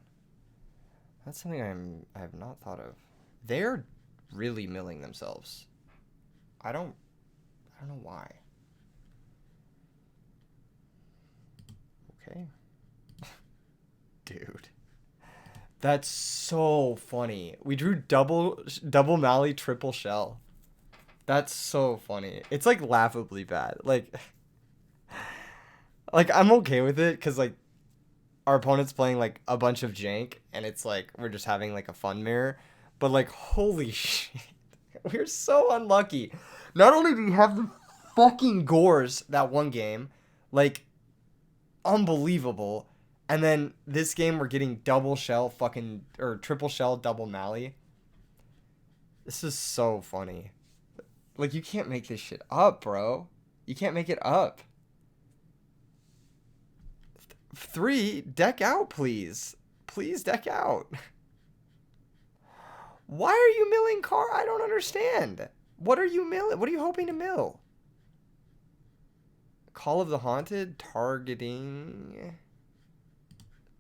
That's something I have not thought of. They're really milling themselves. I don't know why. Okay. Dude. That's so funny. We drew double Mally, triple Shell. That's so funny. It's like laughably bad. Like I'm okay with it because like our opponent's playing like a bunch of jank and it's like we're just having like a fun mirror. But like holy shit. We're so unlucky. Not only do we have the fucking Gores that one game, like unbelievable. And then this game we're getting double shell fucking or triple shell double Mally. This is so funny. Like you can't make this shit up, bro. You can't make it up. 3, deck out, please. Please deck out. Why are you milling car? I don't understand. What are you milling? What are you hoping to mill? Call of the Haunted targeting.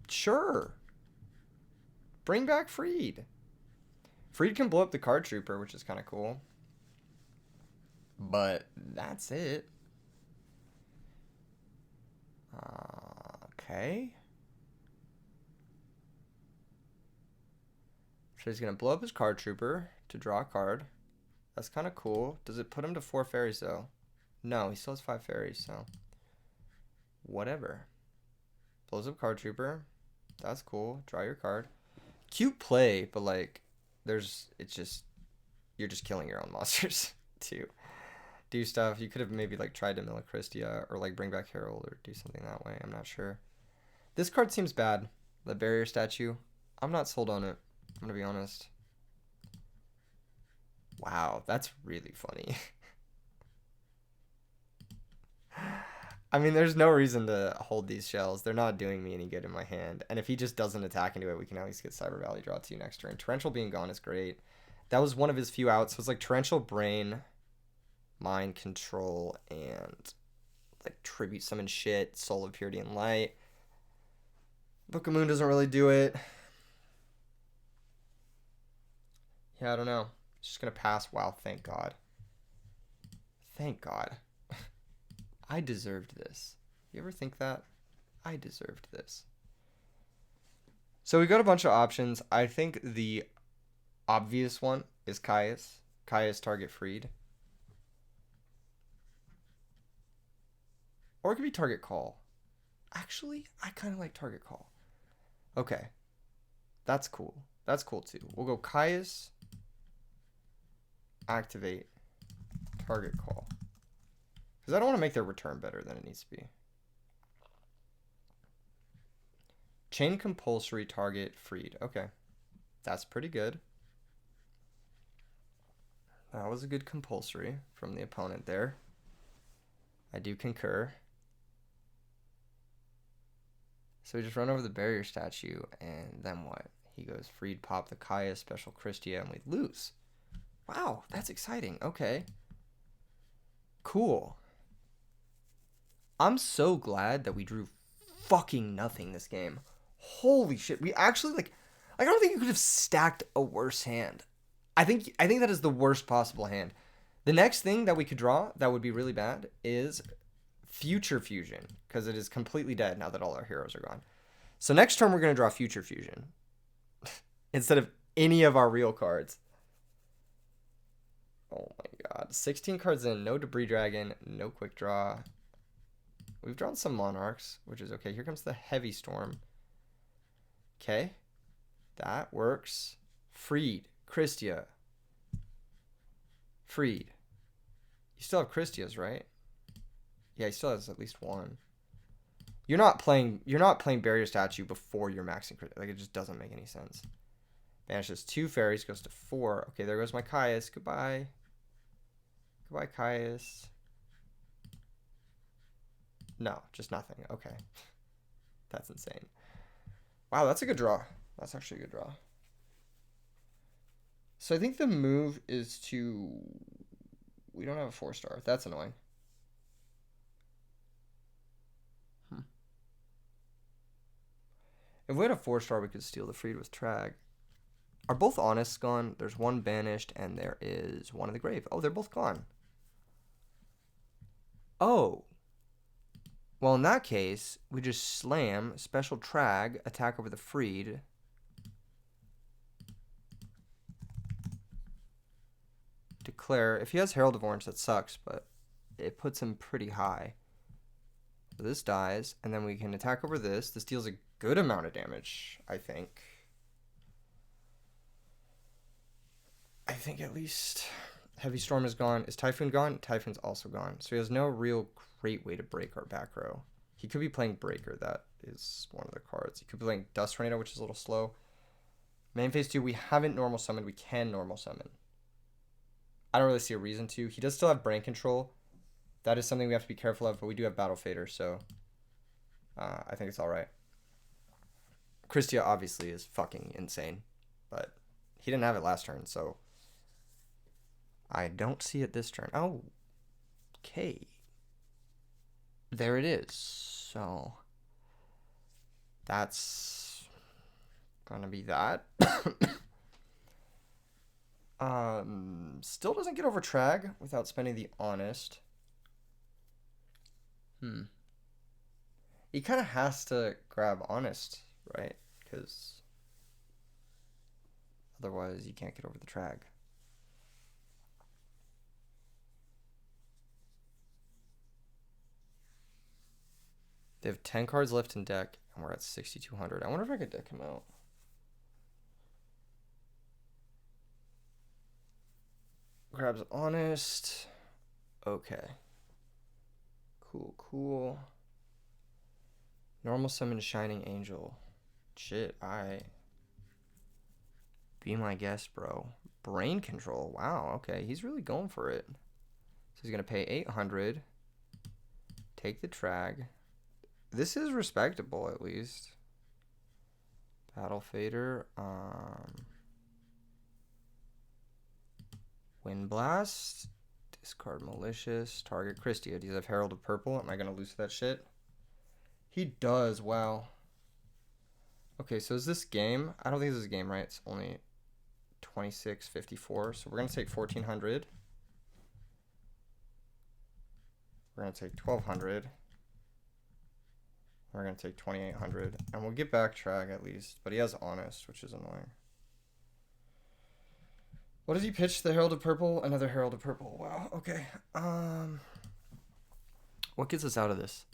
Sure. Bring back Freed. Freed can blow up the card trooper, which is kind of cool. But that's it. Okay. So he's going to blow up his card trooper to draw a card. That's kind of cool. Does it put him to 4 fairies, though? No, he still has 5 fairies, so. Whatever. Blows up card trooper. That's cool. Draw your card. Cute play, but like, you're just killing your own monsters, too. Do stuff. You could have maybe like tried to mill a Christia or like bring back Herald or do something that way. I'm not sure. This card seems bad. The barrier statue. I'm not sold on it. I'm gonna be honest. Wow, that's really funny. I mean, there's no reason to hold these shells. They're not doing me any good in my hand. And if he just doesn't attack into it, we can at least get Cyber Valley draw 2 next turn. Torrential being gone is great. That was one of his few outs. So it's like Torrential Brain, Mind Control, and like Tribute Summon shit. Soul of Purity and Light. Book of Moon doesn't really do it. Yeah, I don't know. Just gonna pass. Wow, thank God. Thank God. I deserved this. You ever think that? I deserved this. So we got a bunch of options. I think the obvious one is Caius. Caius target Freed. Or it could be target call. Actually, I kind of like target call. Okay. That's cool. That's cool too. We'll go Caius. Activate. Target call. Because I don't want to make their return better than it needs to be. Chain compulsory target Freed. Okay. That's pretty good. That was a good compulsory from the opponent there. I do concur. So we just run over the barrier statue, and then what? He goes Freed, pop the Caius, special Christia, and we lose. Wow, that's exciting. Okay. Cool. I'm so glad that we drew fucking nothing this game. Holy shit. We actually, like, I don't think you could have stacked a worse hand. I think that is the worst possible hand. The next thing that we could draw that would be really bad is Future Fusion, because it is completely dead now that all our heroes are gone. So next turn we're going to draw Future Fusion instead of any of our real cards. Oh my God. 16 cards in, no Debris Dragon, no Quick Draw. We've drawn some Monarchs, which is okay. Here comes the Heavy Storm. Okay. That works. Freed. Christia. Freed. You still have Christias, right? Yeah, he still has at least one. You're not playing Barrier Statue before you're maxing Christia. Like, it just doesn't make any sense. Banishes 2 fairies, goes to 4. Okay, there goes my Caius. Goodbye. Goodbye, Caius. No, just nothing. Okay. That's insane. Wow, that's a good draw. That's actually a good draw. So I think the move is to... We don't have a 4-star. That's annoying. If we had a 4-star, we could steal the Freed with Trag. Are both Honest gone? There's one banished, and there is one in the grave. Oh, they're both gone. Oh. Well, in that case, we just slam, special Trag, attack over the Freed. Declare. If he has Herald of Orange, that sucks, but it puts him pretty high. So this dies, and then we can attack over this. This deals a good amount of damage, I think. I think at least Heavy Storm is gone. Is Typhoon gone? Typhoon's also gone. So he has no real great way to break our back row. He could be playing Breaker. That is one of the cards. He could be playing Dust Tornado, which is a little slow. Main phase 2, we haven't normal summoned. We can normal summon. I don't really see a reason to. He does still have Brain Control. That is something we have to be careful of, but we do have Battle Fader, so I think it's all right. Christia obviously is fucking insane, but he didn't have it last turn, so I don't see it this turn. Oh, okay. There it is. So that's gonna be that. Still doesn't get over Trag without spending the Honest. He kind of has to grab Honest, right? Because otherwise you can't get over the Trag. They have 10 cards left in deck, and we're at 6,200. I wonder if I could deck him out. Grabs Honest. Okay. Cool. Normal summon Shining Angel. Shit, be my guest, bro. Brain Control. Wow, okay. He's really going for it. So he's going to pay 800. Take the Trag. This is respectable, at least. Battle Fader. Wind Blast. Discard Malicious. Target Christia. Does he have Herald of Purple? Am I going to lose that shit? He does. Wow. Okay, so is this game? I don't think this is a game, right? It's only 26.54. So we're going to take 1,400. We're going to take 1,200. We're going to take 2,800. And we'll get back Trag at least. But he has Honest, which is annoying. What does he pitch? The Herald of Purple? Another Herald of Purple. Wow. Okay. What gets us out of this?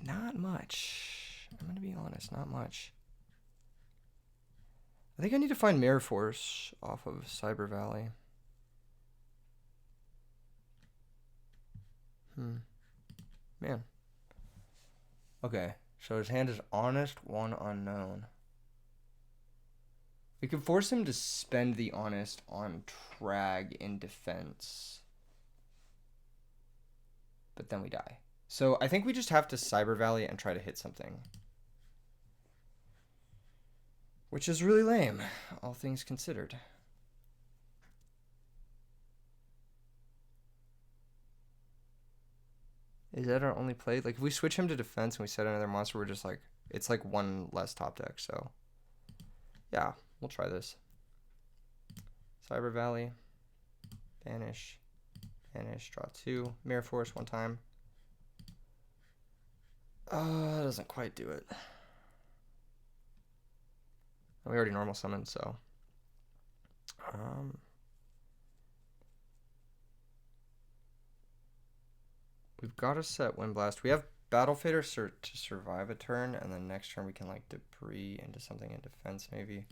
Not much. I'm going to be honest. Not much. I think I need to find Mirror Force off of Cyber Valley. Man. Okay. So his hand is Honest, 1 unknown. We could force him to spend the Honest on Trag in defense. But then we die. So I think we just have to Cyber Valley and try to hit something. Which is really lame, all things considered. Is that our only play? Like, if we switch him to defense and we set another monster, we're just like, it's like one less top deck, so. Yeah, we'll try this. Cyber Valley. Banish. Banish, draw 2. Mirror Force 1 time. Doesn't quite do it. We already normal summoned, so. We've got to set Wind Blast. We have Battle Fader to survive a turn, and then next turn we can like debris into something in defense maybe.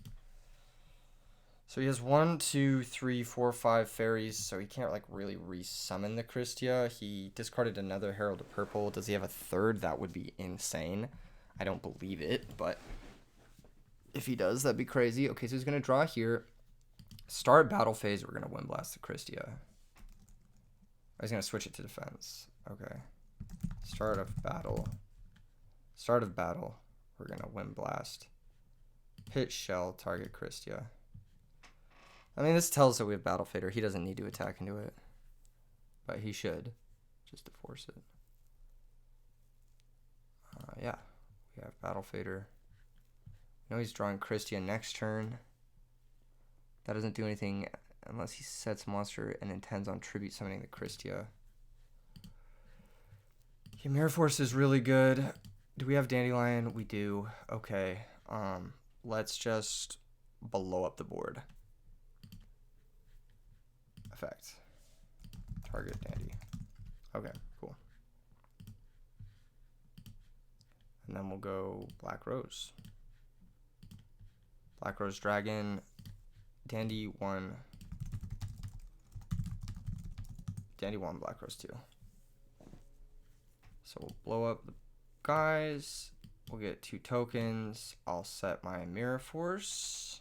So he has 1, 2, 3, 4, 5 fairies, so he can't like really resummon the Christia. He discarded another Herald of Purple. Does he have a third? That would be insane. I don't believe it, but if he does, that'd be crazy. Okay, so he's gonna draw here. Start battle phase, we're gonna Wind Blast the Christia. He's gonna switch it to defense. Okay. Start of battle. Start of battle. We're gonna Wind Blast. Hit Shell, target Christia. I mean, this tells us that we have Battle Fader. He doesn't need to attack into it. But he should. Just to force it. Yeah. We have Battle Fader. I know he's drawing Christia next turn. That doesn't do anything unless he sets monster and intends on tribute summoning the Christia. Okay, Mirror Force is really good. Do we have Dandelion? We do. Okay. Let's just blow up the board. Effect. Target Dandy. Okay, cool. And then we'll go Black Rose. Black Rose Dragon. Dandy 1. Dandy 1, Black Rose 2. So we'll blow up the guys. We'll get 2 tokens. I'll set my Mirror Force.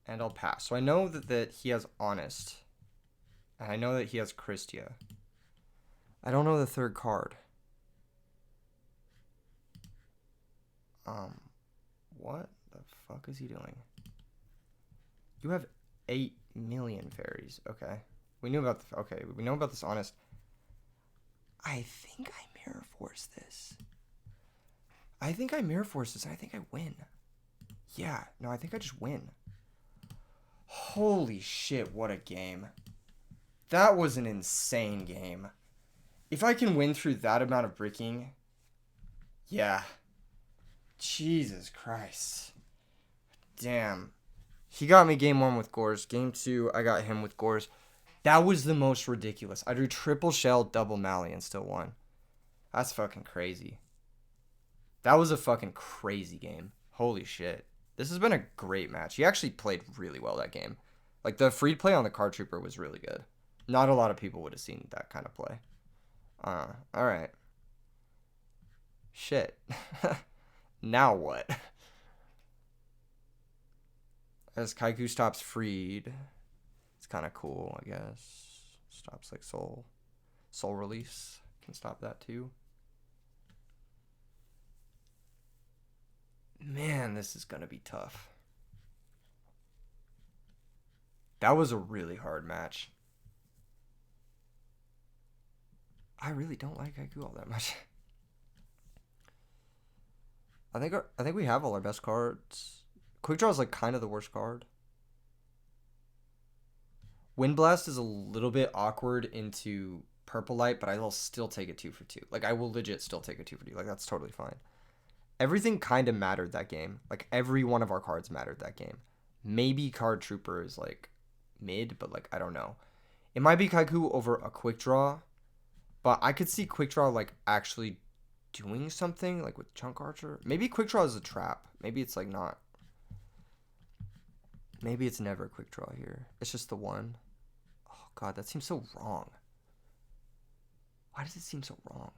And I'll pass. So I know that he has Honest. And I know that he has Christia. I don't know the third card. What the fuck is he doing? You have 8 million fairies. Okay. We knew about we know about this Honest. I think I Mirror Force this. I think I win. Yeah. No, I think I just win. Holy shit, what a game. That was an insane game. If I can win through that amount of bricking, yeah. Jesus Christ. Damn. He got me game 1 with Gores. Game 2, I got him with Gores. That was the most ridiculous. I drew triple shell, double Mally, and still won. That's fucking crazy. That was a fucking crazy game. Holy shit. This has been a great match. He actually played really well that game. Like, the free play on the Card Trooper was really good. Not a lot of people would have seen that kind of play. Alright. Shit. Now what? As Kaiku stops freed. It's kind of cool, I guess. Stops like soul release. Can stop that too. Man, this is going to be tough. That was a really hard match. I really don't like Kaiku all that much. I think we have all our best cards. Quick Draw is like kind of the worst card. Wind Blast is a little bit awkward into Purple Light, but I will still take it 2 for 2. Like, I will legit still take it 2 for 2. Like, that's totally fine. Everything kind of mattered that game. Like, every one of our cards mattered that game. Maybe Card Trooper is, like, mid, but, like, I don't know. It might be Kaiku over a Quick Draw, but I could see Quick Draw, like, actually doing something, like, with Chunk Archer. Maybe Quick Draw is a trap. Maybe it's, like, not. Maybe it's never a Quick Draw here. It's just the one. Oh, God, that seems so wrong. Why does it seem so wrong?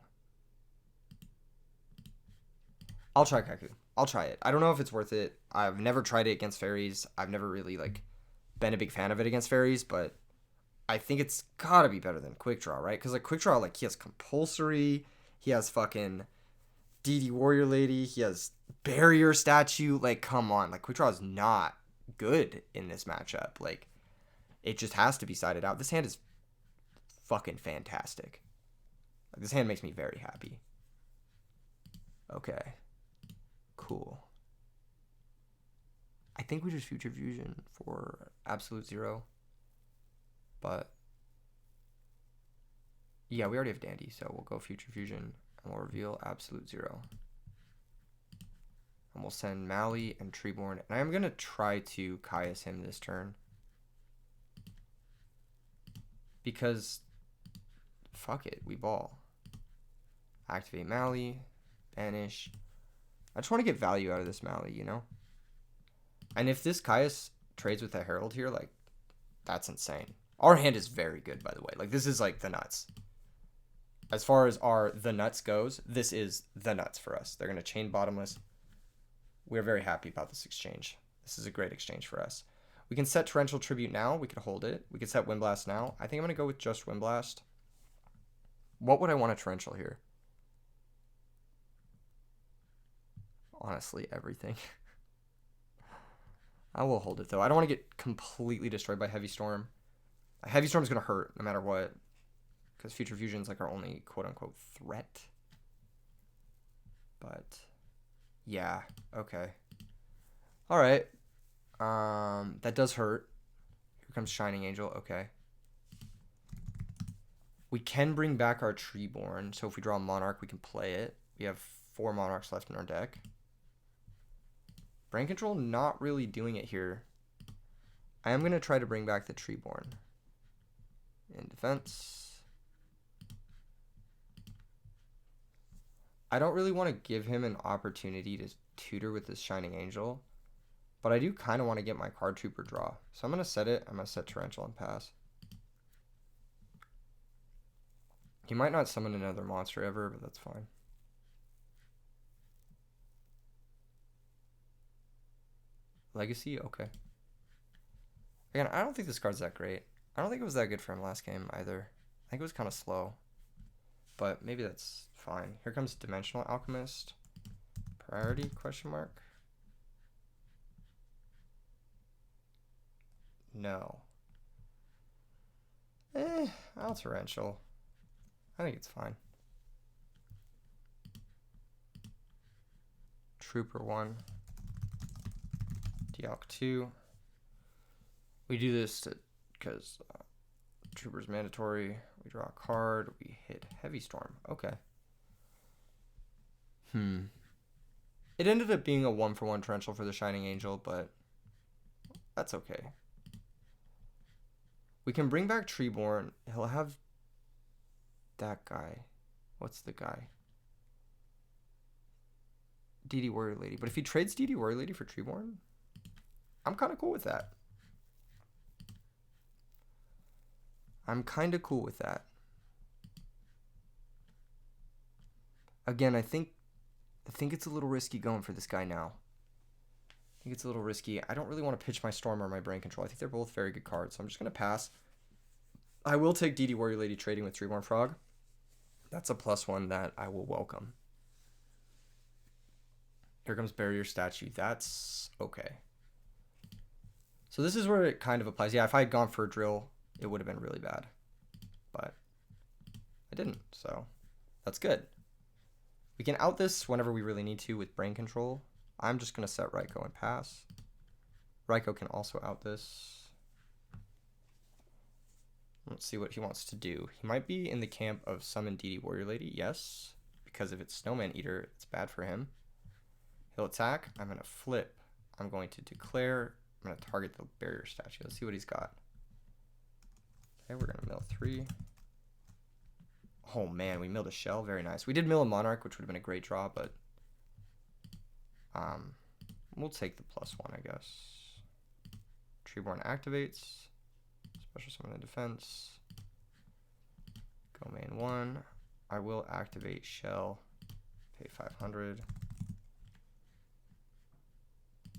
I'll try Kaiku. I'll try it. I don't know if it's worth it. I've never tried it against fairies. I've never really, like, been a big fan of it against fairies, but I think it's gotta be better than Quick Draw, right? Because, like, Quick Draw, like, he has Compulsory. He has fucking DD Warrior Lady. He has Barrier Statue. Like, come on. Like, Quick Draw is not good in this matchup. Like, it just has to be sided out. This hand is fucking fantastic. Like, this hand makes me very happy. Okay. Cool. I think we just Future Fusion for Absolute Zero. But yeah, we already have Dandy, so we'll go Future Fusion and we'll reveal Absolute Zero. And we'll send Mally and Treeborn. And I'm going to try to Caius him this turn. Because fuck it, we ball. Activate Mally, banish. I just want to get value out of this Mally, you know? And if this Caius trades with a Herald here, like, that's insane. Our hand is very good, by the way. Like, this is, like, the nuts. As far as our the nuts goes, this is the nuts for us. They're going to chain bottomless. We're very happy about this exchange. This is a great exchange for us. We can set Torrential Tribute now. We could hold it. We could set Windblast now. I think I'm going to go with just Windblast. What would I want to Torrential here? Honestly, everything. I will hold it, though. I don't want to get completely destroyed by Heavy Storm. Heavy Storm is going to hurt no matter what. Because Future Fusion is like our only quote-unquote threat. But, yeah. Okay. Alright. That does hurt. Here comes Shining Angel. Okay. We can bring back our Treeborn. So if we draw a Monarch, we can play it. We have 4 Monarchs left in our deck. Brain Control not really doing it here. I am going to try to bring back the Treeborn. In defense. I don't really want to give him an opportunity to tutor with this Shining Angel. But I do kind of want to get my Card Trooper draw. So I'm going to set it. I'm going to set Torrential and pass. He might not summon another monster ever, but that's fine. Legacy? Okay. Again, I don't think this card's that great. I don't think it was that good for him last game either. I think it was kind of slow. But maybe that's fine. Here comes Dimensional Alchemist. Priority, question mark? No. I'll torrential. I think it's fine. Trooper 1. Dialk 2. We do this because Trooper's mandatory. We draw a card. We hit Heavy Storm. Okay. It ended up being a 1-for-1 torrential for the Shining Angel, but that's okay. We can bring back Treeborn. He'll have that guy. What's the guy? DD Warrior Lady. But if he trades DD Warrior Lady for Treeborn, I'm kind of cool with that. Again, I think it's a little risky going for this guy now. I think it's a little risky. I don't really want to pitch my Storm or my Brain Control. I think they're both very good cards, so I'm just going to pass. I will take DD Warrior Lady trading with Treeborn Frog. That's a +1 that I will welcome. Here comes Barrier Statue. That's okay. So this is where it kind of applies. Yeah, if I had gone for a Drill, it would have been really bad. But I didn't, so that's good. We can out this whenever we really need to with Brain Control. I'm just going to set Raikou and pass. Raikou can also out this. Let's see what he wants to do. He might be in the camp of Summon DD Warrior Lady. Yes, because if it's Snowman Eater, it's bad for him. He'll attack. I'm going to flip. I'm going to declare. I'm going to target the Barrier Statue. Let's see what he's got. Okay, we're going to mill 3. Oh man, we milled a Shell. Very nice. We did mill a Monarch, which would have been a great draw, but we'll take the +1, I guess. Treeborn activates. Special Summon and Defense. Go main 1. I will activate Shell. Pay 500.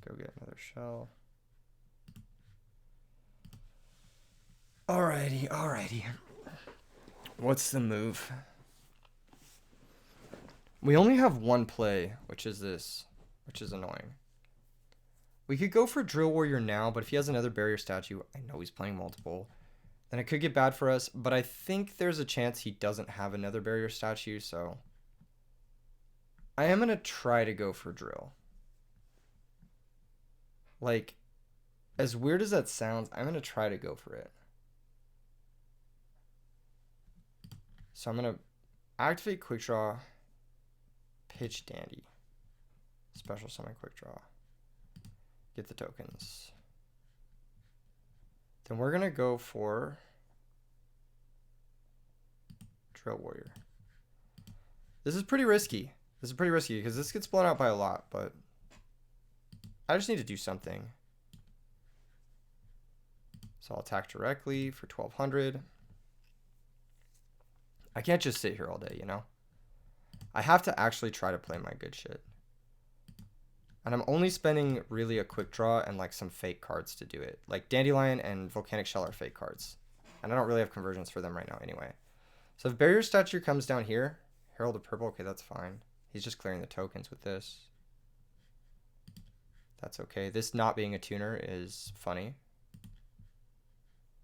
Go get another Shell. Alrighty. What's the move? We only have one play, which is this, which is annoying. We could go for Drill Warrior now, but if he has another Barrier Statue, I know he's playing multiple, then it could get bad for us, but I think there's a chance he doesn't have another Barrier Statue, so I am going to try to go for Drill. Like, as weird as that sounds, I'm going to try to go for it. So I'm going to activate Quick Draw, pitch Dandy, special summon Quick Draw, get the tokens. Then we're going to go for Drill Warrior. This is pretty risky. Because this gets blown out by a lot, but I just need to do something. So I'll attack directly for 1200. I can't just sit here all day, you know? I have to actually try to play my good shit. And I'm only spending really a Quick Draw and like some fake cards to do it. Like Dandelion and Volcanic Shell are fake cards. And I don't really have conversions for them right now anyway. So if Barrier Statue comes down here, Herald of Purple, okay, that's fine. He's just clearing the tokens with this. That's okay. This not being a tuner is funny.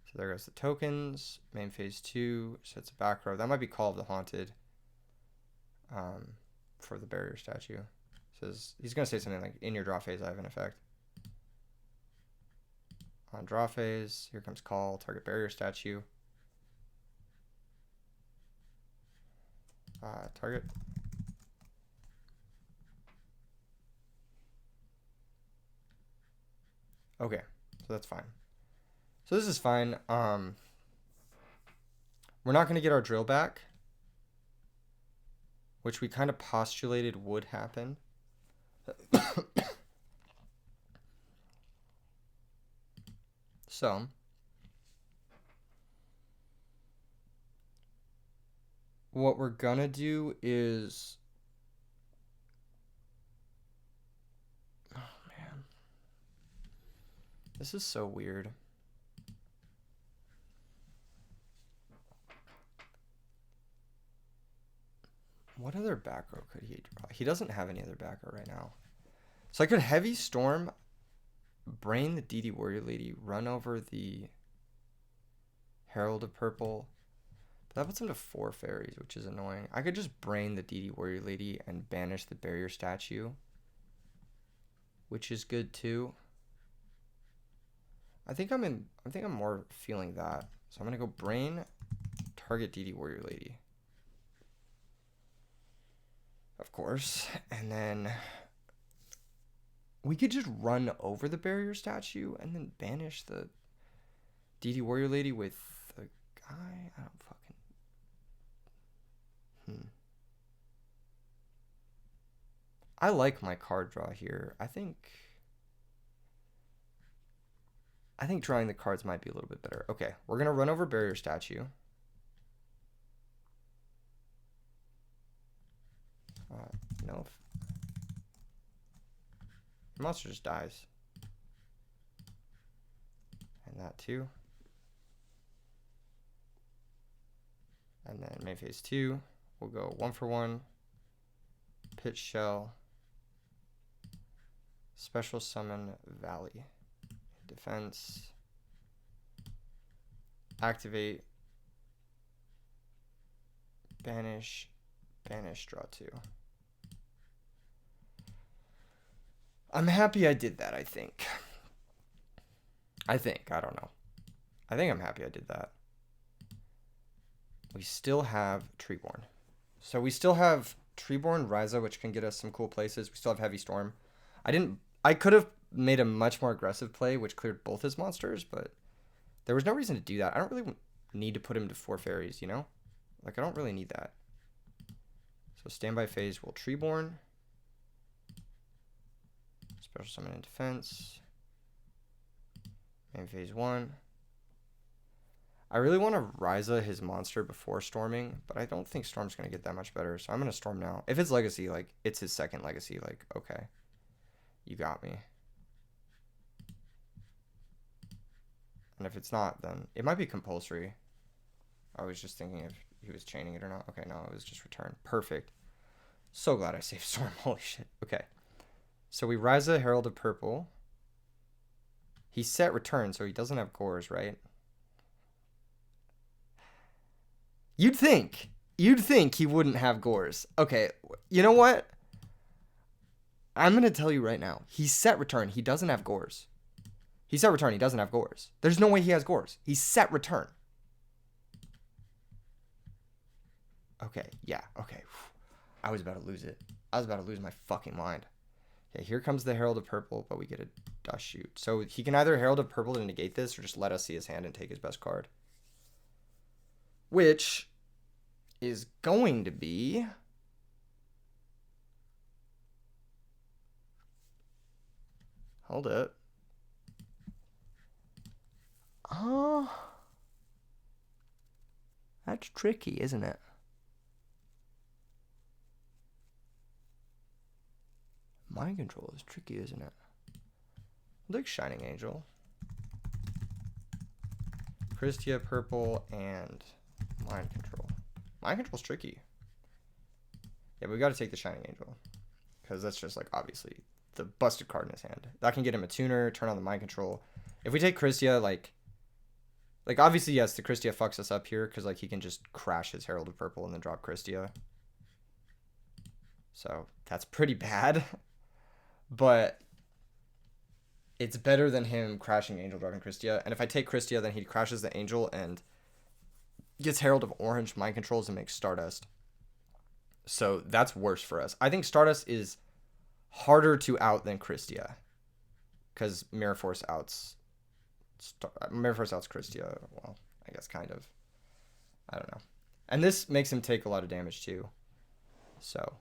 So there goes the tokens. Main phase 2 sets a back row. That might be Call of the Haunted for the Barrier Statue. Says he's going to say something like, in your draw phase, I have an effect. On draw phase, here comes Call, target Barrier Statue. Target. Okay, so that's fine. So this is fine. We're not going to get our drill back, which we kind of postulated would happen. So what we're gonna do is... Oh, man. This is so weird. What other back row could he draw? He doesn't have any other back row right now. So I could Heavy Storm, brain the DD Warrior Lady, run over the Herald of Purple. But that puts him to 4 fairies, which is annoying. I could just brain the DD Warrior Lady and banish the barrier statue, which is good too. I think I'm more feeling that. So I'm gonna go brain, target DD Warrior Lady. Of course. And then we could just run over the barrier statue and then banish the DD Warrior Lady with the guy. I don't fucking... I like my card draw here. I think drawing the cards might be a little bit better. Okay, we're going to run over barrier statue. No. The monster just dies. And that too. And then main phase 2, we'll go 1 for 1. Pit Shell. Special Summon Valley. Defense. Activate. Banish. Banish, draw 2. I'm happy I did that, I think. I don't know. I think I'm happy I did that. We still have Treeborn. So we still have Treeborn, Ryza, which can get us some cool places. We still have Heavy Storm. I could have made a much more aggressive play, which cleared both his monsters, but there was no reason to do that. I don't really need to put him to 4 fairies, you know? Like, I don't really need that. So standby phase will Treeborn. Special Summon and Defense. Main phase 1. I really want to Ryza his monster before storming, but I don't think Storm's going to get that much better, so I'm going to Storm now. If it's Legacy, like, it's his second Legacy, like, okay. You got me. And if it's not, then it might be compulsory. I was just thinking if he was chaining it or not. Okay, no, it was just return. Perfect. So glad I saved Storm. Holy shit. Okay. So we Ryza Herald of Purple. He set return, so he doesn't have Gores, right? You'd think he wouldn't have Gores. Okay, you know what? I'm going to tell you right now. He set return. He doesn't have Gores. He set return. He doesn't have Gores. There's no way he has Gores. He set return. Okay, yeah, okay. I was about to lose it. I was about to lose my fucking mind. Okay, here comes the Herald of Purple, but we get a Dust Shoot. So he can either Herald of Purple to negate this or just let us see his hand and take his best card. Which is going to be... Hold up. Oh. That's tricky, isn't it? Mind Control is tricky, isn't it? Like Shining Angel. Christia Purple and Mind Control. Mind Control's tricky. Yeah, but we got to take the Shining Angel. Because that's just, like, obviously the busted card in his hand. That can get him a tuner, turn on the Mind Control. If we take Christia, like obviously, yes, the Christia fucks us up here. Because, like, he can just crash his Herald of Purple and then drop Christia. So, that's pretty bad. But it's better than him crashing Angel, dropping Christia. And if I take Christia, then he crashes the Angel and gets Herald of Orange, Mind Controls, and makes Stardust. So that's worse for us. I think Stardust is harder to out than Christia. Because Mirror Force outs Christia. Well, I guess kind of. I don't know. And this makes him take a lot of damage too. So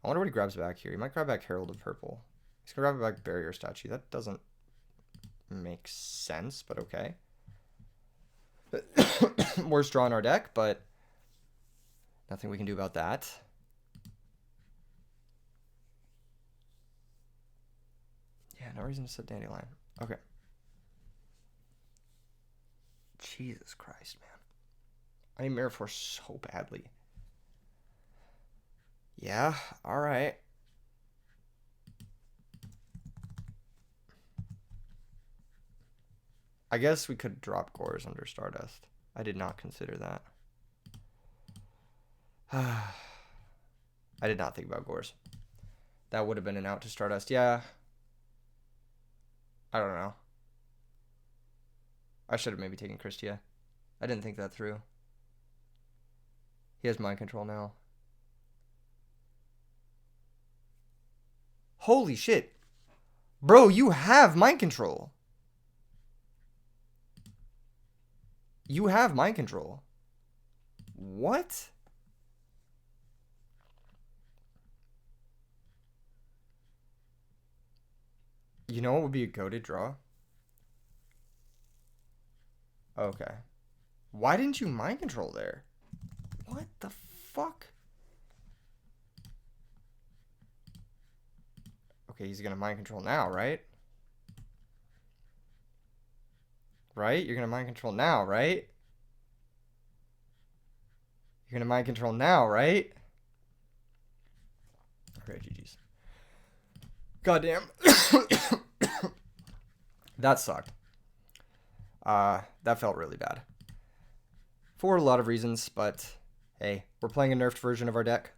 I wonder what he grabs back here. He might grab back Herald of Purple. He's going to grab back Barrier Statue. That doesn't make sense, but okay. Worst draw in our deck, but Nothing we can do about that. Yeah, no reason to set dandelion. Okay. Jesus Christ, man. I need Mirror Force so badly. Yeah, alright. I guess we could drop Gores under Stardust. I did not consider that. I did not think about Gores. That would have been an out to Stardust. Yeah. I don't know. I should have maybe taken Christia. I didn't think that through. He has mind control now. Holy shit. Bro, you have mind control. You have mind control. What? You know what would be a goated draw? Okay. Why didn't you mind control there? What the fuck? Okay, he's gonna mind control now, right? Right? You're gonna mind control now, right? You're gonna mind control now, right? Okay, GG's. Goddamn. That sucked. That felt really bad. For a lot of reasons, but hey, we're playing a nerfed version of our deck.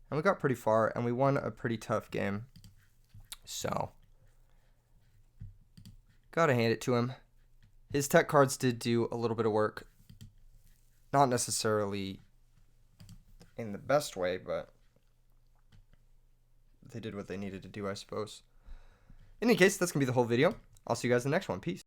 And we got pretty far, and we won a pretty tough game. So, gotta hand it to him. His tech cards did do a little bit of work. Not necessarily in the best way, but they did what they needed to do, I suppose. In any case, that's going to be the whole video. I'll see you guys in the next one. Peace.